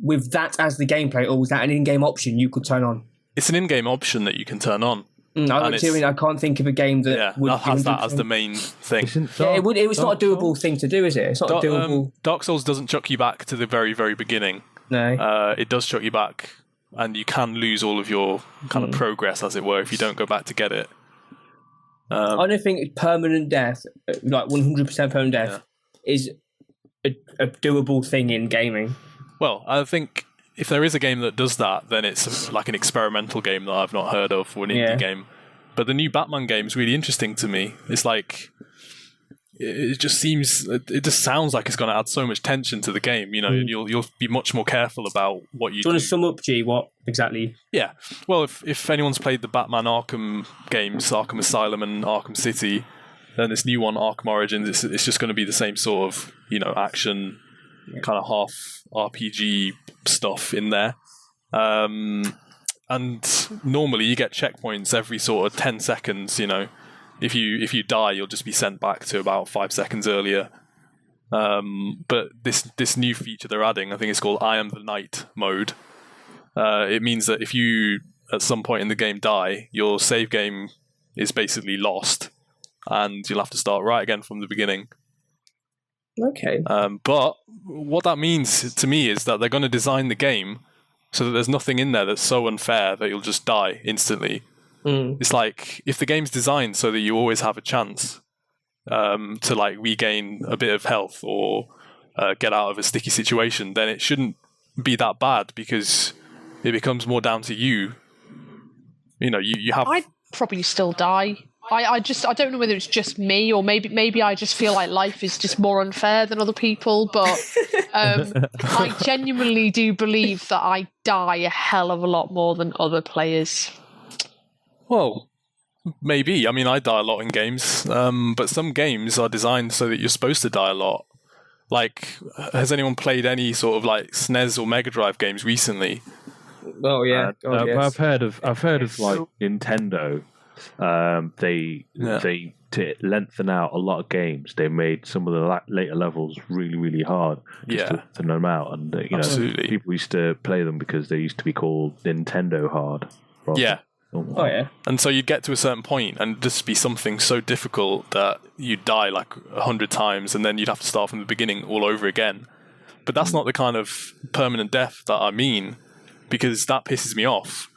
with that as the gameplay, or was that an in-game option you could turn on? It's an in-game option that you can turn on. I can't think of a game that would has that as the main thing. It was not a doable thing to do, is it? It's not a doable. Dark Souls doesn't chuck you back to the very, very beginning. No. It does chuck you back, and you can lose all of your kind of progress, as it were, if you don't go back to get it. I don't think permanent death, like 100% permanent death, is a doable thing in gaming. Well, I think if there is a game that does that, then it's like an experimental game that I've not heard of, or an indie game. But the new Batman game is really interesting to me. It's like it just sounds like it's going to add so much tension to the game. You'll be much more careful about what you do. Do you want to sum up, G, what exactly? Yeah. Well, if anyone's played the Batman Arkham games, Arkham Asylum and Arkham City, then this new one, Arkham Origins, it's just going to be the same sort of action, kind of half RPG stuff in there. And normally you get checkpoints every sort of 10 seconds, If you die, you'll just be sent back to about 5 seconds earlier. But this new feature they're adding, I think it's called I Am the Knight mode. It means that if you, at some point in the game, die, your save game is basically lost, and you'll have to start right again from the beginning. Okay. But what that means to me is that they're going to design the game so that there's nothing in there that's so unfair that you'll just die instantly. It's like, if the game's designed so that you always have a chance to like regain a bit of health or get out of a sticky situation, then it shouldn't be that bad, because it becomes more down to you. You have. I'd probably still die. I don't know whether it's just me or maybe I just feel like life is just more unfair than other people, but I genuinely do believe that I die a hell of a lot more than other players. Well, maybe. I mean, I die a lot in games, but some games are designed so that you're supposed to die a lot. Like, has anyone played any sort of like SNES or Mega Drive games recently? Oh yeah, yes. I've heard of like Nintendo. They to lengthen out a lot of games, they made some of the later levels really, really hard just to lengthen them out. And Absolutely. People used to play them because they used to be called Nintendo hard. Yeah. Oh yeah. And so you'd get to a certain point and just be something so difficult that you'd die like 100 times, and then you'd have to start from the beginning all over again. But that's not the kind of permanent death that I mean, because that pisses me off.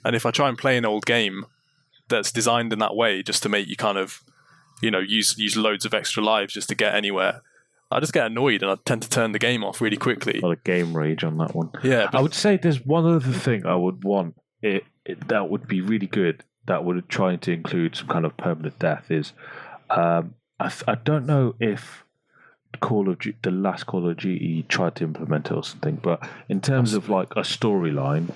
And if I try and play an old game that's designed in that way just to make you kind of, use loads of extra lives just to get anywhere, I just get annoyed and I tend to turn the game off really quickly. A lot of game rage on that one. Yeah, I would say there's one other thing I would want that would be really good, that would try to include some kind of permanent death is, I don't know if the last Call of Duty tried to implement it or something, but in terms of like a storyline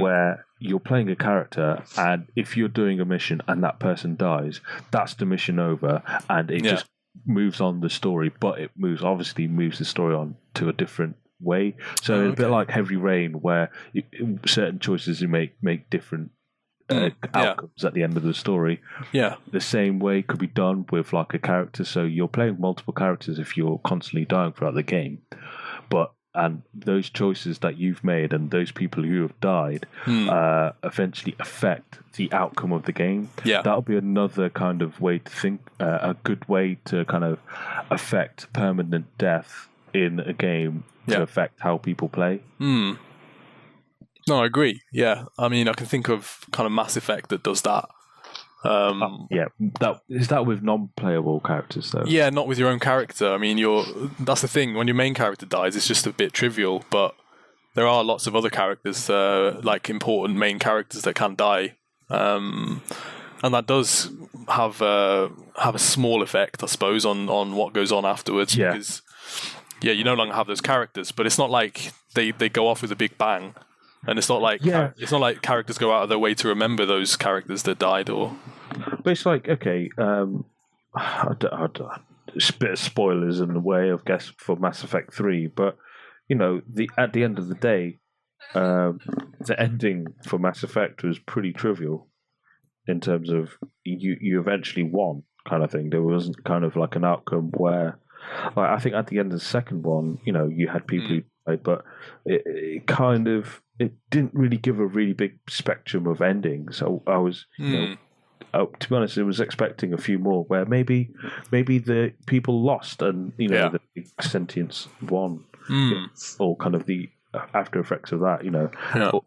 where you're playing a character, and if you're doing a mission and that person dies, that's the mission over, and it just moves on the story, but it moves the story on to a different way. So it's a bit like Heavy Rain, where certain choices you make different outcomes at the end of the story. Yeah, the same way could be done with like a character. So you're playing multiple characters if you're constantly dying throughout the game, and those choices that you've made and those people who have died eventually affect the outcome of the game. Yeah, that'll be another kind of way to think, a good way to kind of affect permanent death in a game to affect how people play. No, I agree. Yeah, I mean, I can think of kind of Mass Effect that does that. That with non-playable characters though. Yeah, not with your own character. I mean, that's the thing. When your main character dies, it's just a bit trivial. But there are lots of other characters, like important main characters, that can die, and that does have a small effect, I suppose, on what goes on afterwards. Yeah. Because you no longer have those characters, but it's not like they go off with a big bang. And it's not like characters go out of their way to remember those characters that died, or. But it's like, okay, it's a bit of spoilers in the way, I guess, for Mass Effect 3. But at the end of the day, the ending for Mass Effect was pretty trivial in terms of you eventually won, kind of thing. There wasn't kind of like an outcome where, like, I think at the end of the second one, you had people who died, but it didn't really give a really big spectrum of endings. So I was, to be honest, I was expecting a few more where maybe the people lost and the sentience won, or kind of the after effects of that,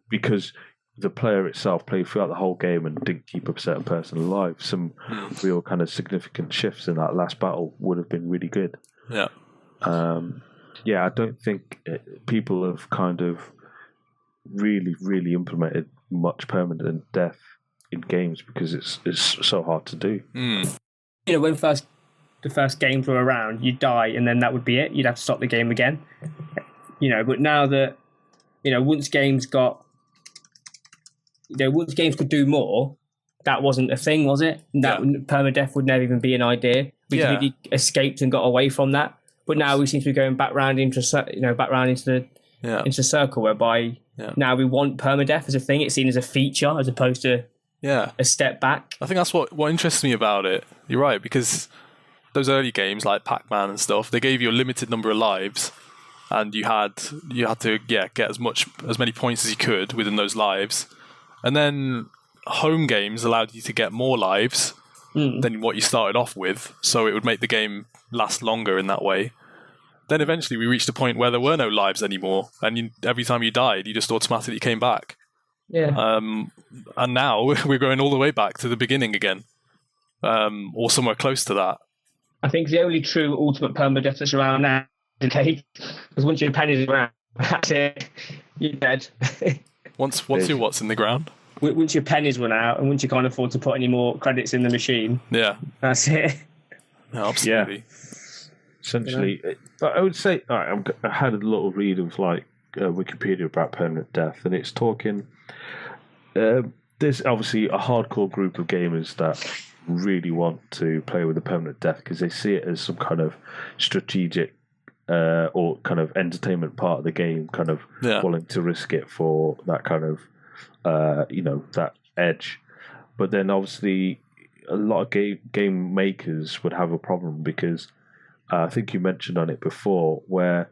because the player itself played throughout the whole game and didn't keep a certain person alive. Some real kind of significant shifts in that last battle would have been really good. Yeah. I don't think people have kind of really, really implemented much permanent death in games because it's so hard to do. When the first games were around, you'd die and then that would be it. You'd have to stop the game again. But now that once games could do more, that wasn't a thing, was it? That permadeath would never even be an idea. We completely escaped and got away from that. But now we seem to be going back round into the circle whereby now we want permadeath as a thing. It's seen as a feature as opposed to a step back. I think that's what interests me about it. You're right, because those early games like Pac-Man and stuff, they gave you a limited number of lives, and you had to get as many points as you could within those lives, and then home games allowed you to get more lives than what you started off with, so it would make the game last longer in that way. Then eventually we reached a point where there were no lives anymore, and every time you died, you just automatically came back. Yeah. And now we're going all the way back to the beginning again, or somewhere close to that. I think the only true ultimate permadeath that's around now is cake, because once your pen is around, that's it. You're dead. Once your what's in the ground? once your pennies run out and once you can't afford to put any more credits in the machine, that's it. No, absolutely. Yeah. Essentially, I would say I had a little read of Wikipedia about permanent death, and it's talking. There's obviously a hardcore group of gamers that really want to play with the permanent death because they see it as some kind of strategic or kind of entertainment part of the game, kind of willing to risk it for that kind of that edge. But then obviously a lot of game makers would have a problem because I think you mentioned on it before where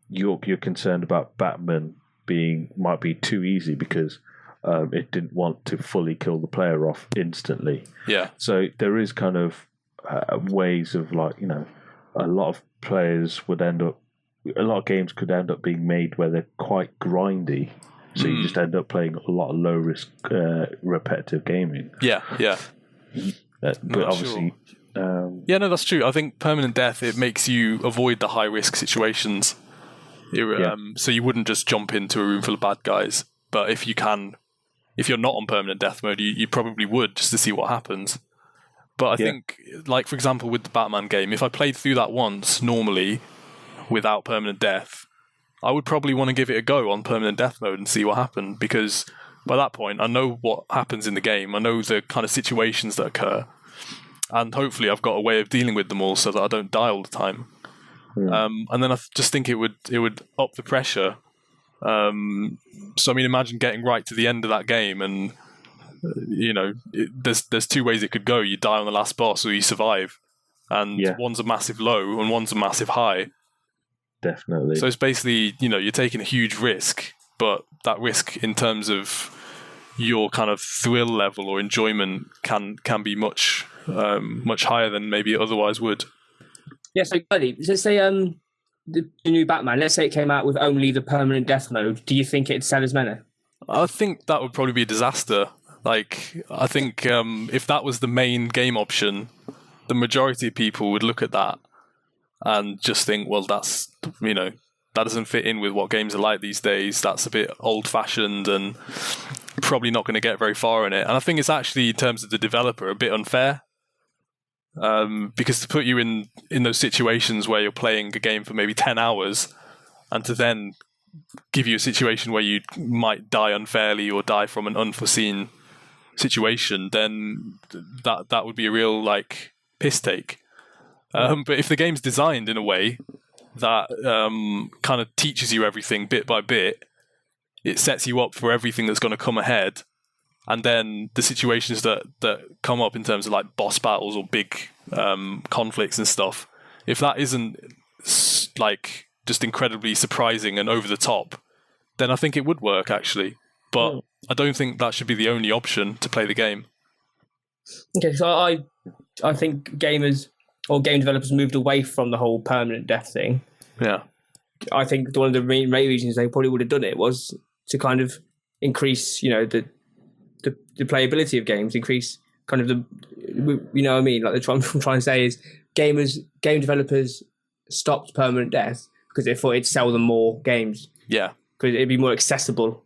you're concerned about Batman might be too easy because it didn't want to fully kill the player off instantly. Yeah. So there is kind of ways of a lot of players a lot of games could end up being made where they're quite grindy. So you just end up playing a lot of low risk, repetitive gaming. Yeah. But obviously, no, that's true. I think permanent death, it makes you avoid the high risk situations. So you wouldn't just jump into a room full of bad guys. But if you're not on permanent death mode, you probably would just to see what happens. But I think, for example, with the Batman game, if I played through that once normally without permanent death, I would probably want to give it a go on permanent death mode and see what happened, because by that point, I know what happens in the game. I know the kind of situations that occur. And hopefully I've got a way of dealing with them all so that I don't die all the time. And then I just think it would up the pressure. So, imagine getting right to the end of that game and, there's two ways it could go. You die on the last boss or you survive. And one's a massive low and one's a massive high. Definitely. So it's basically, you're taking a huge risk, but that risk in terms of your kind of thrill level or enjoyment can be much higher than maybe it otherwise would. Yeah, so buddy, let's say the new Batman, let's say it came out with only the permanent death mode, do you think it'd sell as many? I think that would probably be a disaster. I think if that was the main game option, the majority of people would look at that and just think, well, that's, that doesn't fit in with what games are like these days. That's a bit old-fashioned and probably not going to get very far in it. And I think it's actually, in terms of the developer, a bit unfair. Because to put you in those situations where you're playing a game for maybe 10 hours and to then give you a situation where you might die unfairly or die from an unforeseen situation, then that would be a real piss take. But if the game's designed in a way that kind of teaches you everything bit by bit, it sets you up for everything that's going to come ahead. And then the situations that come up in terms of boss battles or big conflicts and stuff, if that isn't just incredibly surprising and over the top, then I think it would work actually. But I don't think that should be the only option to play the game. Okay, so I think gamers or game developers moved away from the whole permanent death thing. Yeah. I think one of the main reasons they probably would have done it was to kind of increase, the playability of games, increase kind of what I mean? I'm trying to say is game developers stopped permanent death because they thought it'd sell them more games. Yeah. Because it'd be more accessible.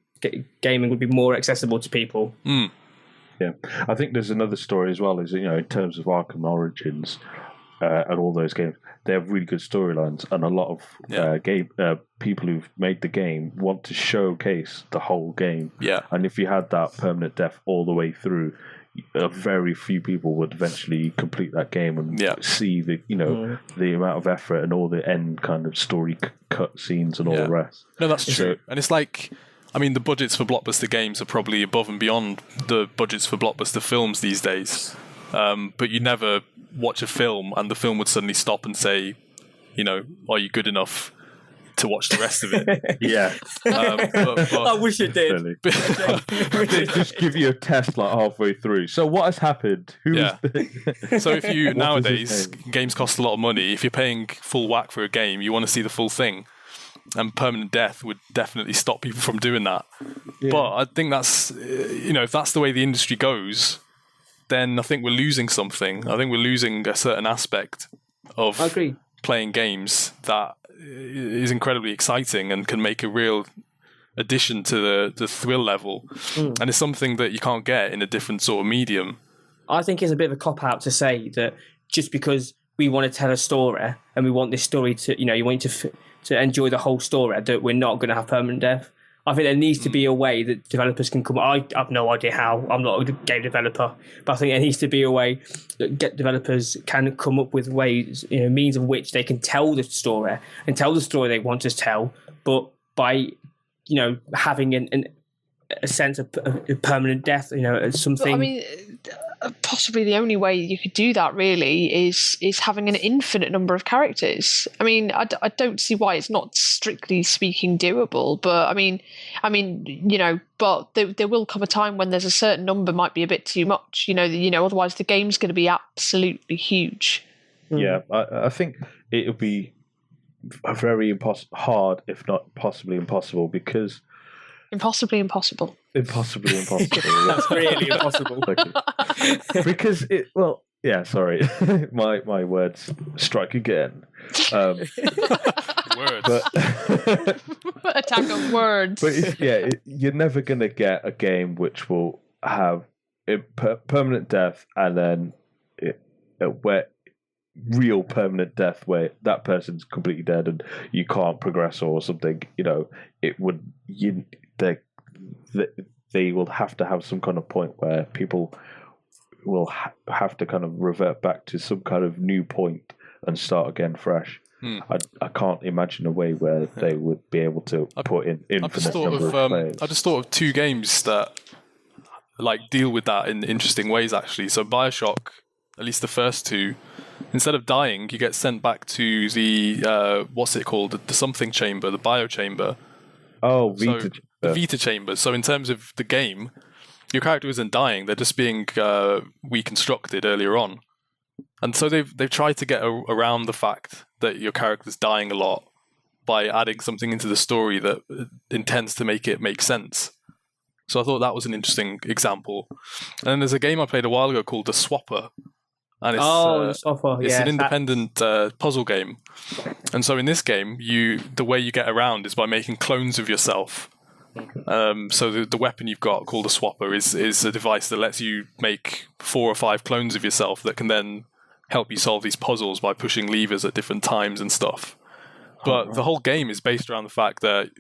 Gaming would be more accessible to people. Yeah. I think there's another story as well, is, in terms of Arkham Origins and all those games, they have really good storylines, and a lot of people who've made the game want to showcase the whole game. Yeah. And if you had that permanent death all the way through, very few people would eventually complete that game and see the the amount of effort and all the end kind of story cut scenes and all the rest. No, that's true. And it's the budgets for blockbuster games are probably above and beyond the budgets for blockbuster films these days. But you never watch a film and the film would suddenly stop and say, are you good enough to watch the rest of it? Yeah. But I wish it did. They just give you a test halfway through. So what has happened? So if you nowadays, games cost a lot of money. If you're paying full whack for a game, you want to see the full thing. And permanent death would definitely stop people from doing that. Yeah. But I think that's, if that's the way the industry goes, then I think we're losing something. I think we're losing a certain aspect of playing games that is incredibly exciting and can make a real addition to the thrill level, and it's something that you can't get in a different sort of medium. I think it's a bit of a cop-out to say that just because we want to tell a story and we want this story to, you want to enjoy the whole story, that we're not going to have permanent death. I think there needs to be a way that developers can come. I have no idea how. I'm not a game developer, but I think there needs to be a way that developers can come up with ways, means of which they can tell the story and tell the story they want to tell, but by having a sense of permanent death, something. I mean, possibly the only way you could do that really is having an infinite number of characters. I mean, I don't see why it's not strictly speaking doable, but I mean, but there will come a time when there's a certain number might be a bit too much. Otherwise the game's going to be absolutely huge. Yeah, I think it would be very hard, if not possibly impossible, because. Impossibly impossible. Impossibly impossible. That's really impossible. Because sorry. my words strike again. Words. Attack of words. But you're never going to get a game which will have permanent death and then where real permanent death where that person's completely dead and you can't progress or something. It would they will have to have some kind of point where people will have to kind of revert back to some kind of new point and start again fresh. I can't imagine a way where they would be able to put in infinite number of players. I just thought of two games that deal with that in interesting ways actually. So BioShock, at least the first two, instead of dying, you get sent back to the what's it called? The something chamber, the bio chamber. Oh, Vita. The Vita chamber. So in terms of the game, your character isn't dying; they're just being reconstructed earlier on. And so they've tried to get around the fact that your character's dying a lot by adding something into the story that intends to make it make sense. So I thought that was an interesting example. And then there's a game I played a while ago called The Swapper. And it's an independent puzzle game. And so in this game, the way you get around is by making clones of yourself. So the weapon you've got, called a swapper, is a device that lets you make 4 or 5 clones of yourself that can then help you solve these puzzles by pushing levers at different times and stuff. But the whole game is based around the fact that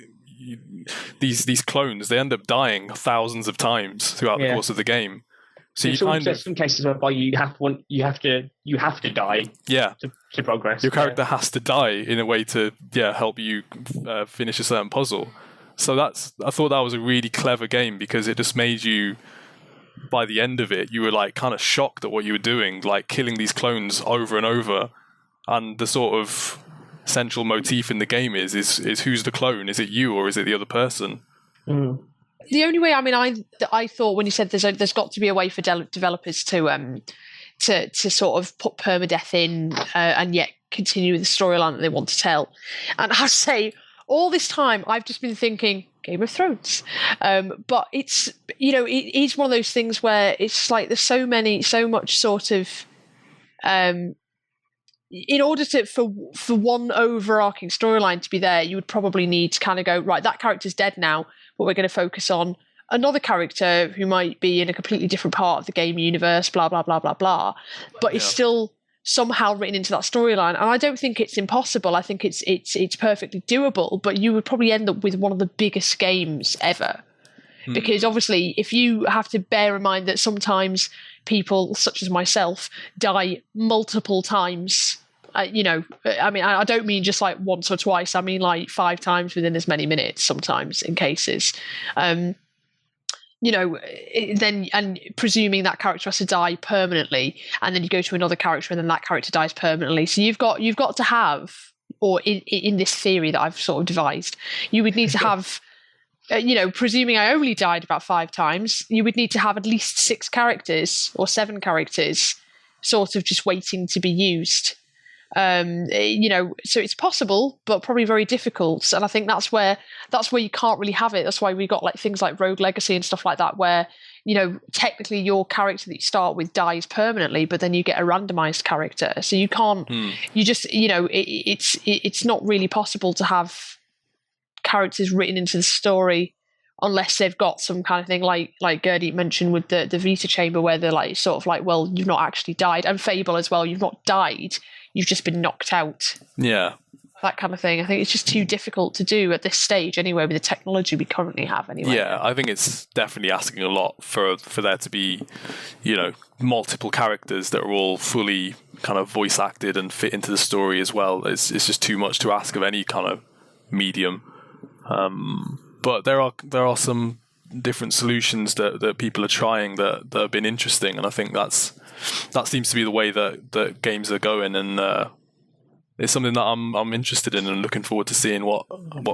these clones, they end up dying thousands of times throughout the course of the game. So there's some cases whereby you have to die. Yeah. To progress. Your character has to die in a way to help you finish a certain puzzle. So I thought that was a really clever game because it just made you, by the end of it, you were kind of shocked at what you were doing, killing these clones over and over. And the sort of central motif in the game is who's the clone? Is it you or is it the other person? Mm. The only way, I thought when you said there's got to be a way for developers to sort of put permadeath in and yet continue the storyline that they want to tell. And I say, all this time I've just been thinking Game of Thrones, but it's it is one of those things where it's there's so much sort of in order for one overarching storyline to be there, you would probably need to kind of go, right, that character's dead now, but we're going to focus on another character who might be in a completely different part of the game universe, blah blah blah blah blah, but it's still somehow written into that storyline. And I don't think it's impossible. I think it's perfectly doable, but you would probably end up with one of the biggest games ever. Because obviously, if you have to bear in mind that sometimes people, such as myself, die multiple times, I don't mean just once or twice. I mean 5 times within as many minutes sometimes in cases. Then, and presuming that character has to die permanently, and then you go to another character and then that character dies permanently. So you've got to have, or in this theory that I've sort of devised, you would need to have, presuming I only died about 5 times, you would need to have at least 6 characters or 7 characters sort of just waiting to be used. So it's possible, but probably very difficult. And I think that's where you can't really have it. That's why we got things like Rogue Legacy and stuff like that, where, technically your character that you start with dies permanently, but then you get a randomized character. So you can't, you just, it's not really possible to have characters written into the story unless they've got some kind of thing like Gerdie mentioned with the Vita chamber, where they're like sort of like, well, you've not actually died, and Fable as well, you've not died, you've just been knocked out. Yeah. That kind of thing. I think it's just too difficult to do at this stage anyway, with the technology we currently have anyway. Yeah, I think it's definitely asking a lot for there to be, multiple characters that are all fully kind of voice acted and fit into the story as well. It's just too much to ask of any kind of medium. But there are some different solutions that people are trying that have been interesting, and I think that seems to be the way that games are going, and it's something that I'm interested in and looking forward to seeing what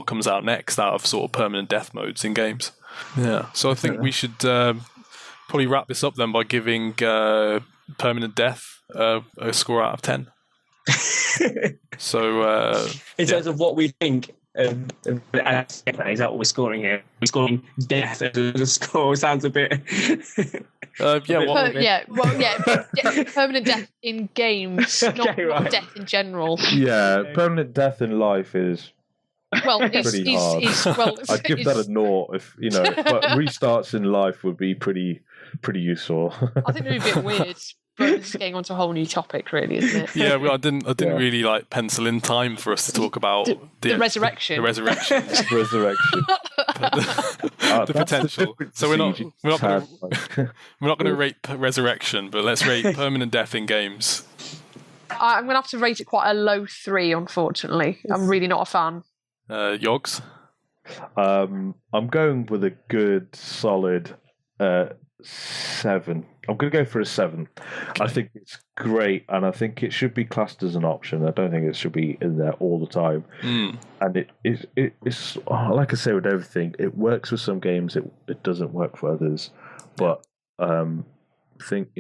comes out next out of sort of permanent death modes in games. Yeah, so I think we should probably wrap this up then by giving permanent death a score out of 10. So in terms of what we think. Is that what we're scoring here? We're scoring death as a score. Sounds a bit. Permanent death in games, not death in general. Yeah, permanent death in life is pretty hard. I'd give that a 0 if but restarts in life would be pretty useful. I think it would be a bit weird. But it's getting onto a whole new topic, really, isn't it? Yeah, well, I didn't really pencil in time for us to talk about the resurrection. The resurrection. The potential. So we're not going to rate resurrection, but let's rate permanent death in games. I'm going to have to rate it quite a low 3, unfortunately. I'm really not a fan. Yogs? I'm going with a good solid 7. I'm going to go for a 7. Okay. I think it's great, and I think it should be classed as an option. I don't think it should be in there all the time. And it's like I say with everything, it works with some games, it doesn't work for others. But I think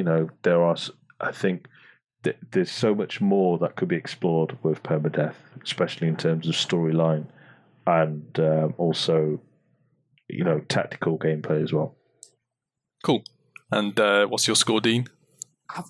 there's so much more that could be explored with permadeath, especially in terms of storyline and also tactical gameplay as well. Cool. And what's your score, Dean?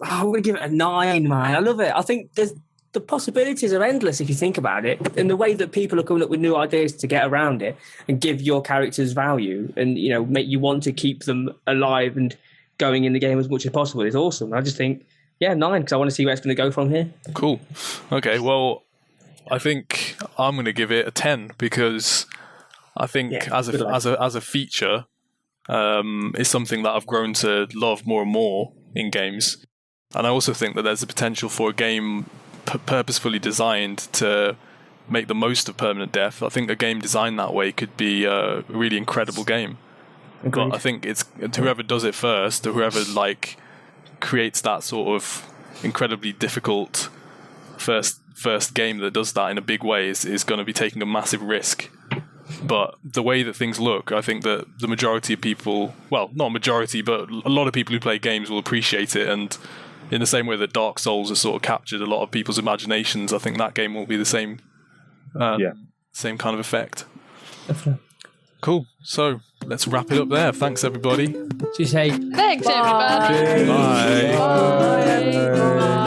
I'm going to give it a 9, man. I love it. I think the possibilities are endless if you think about it, and the way that people are coming up with new ideas to get around it and give your characters value and make you want to keep them alive and going in the game as much as possible is awesome. I just think 9, because I want to see where it's going to go from here. Cool. Okay, well, I think I'm going to give it a 10 because I think as a feature. Is something that I've grown to love more and more in games. And I also think that there's a potential for a game purposefully designed to make the most of permanent death. I think a game designed that way could be a really incredible game. Agreed. But I think it's whoever does it first, or whoever creates that sort of incredibly difficult first game that does that in a big way is going to be taking a massive risk. But the way that things look, I think that the majority of people, well, not majority, but a lot of people who play games will appreciate it. And in the same way that Dark Souls has sort of captured a lot of people's imaginations, I think that game will be the same kind of effect. Definitely. Cool. So let's wrap it up there. Thanks, everybody. Thanks, everybody. Bye. Bye.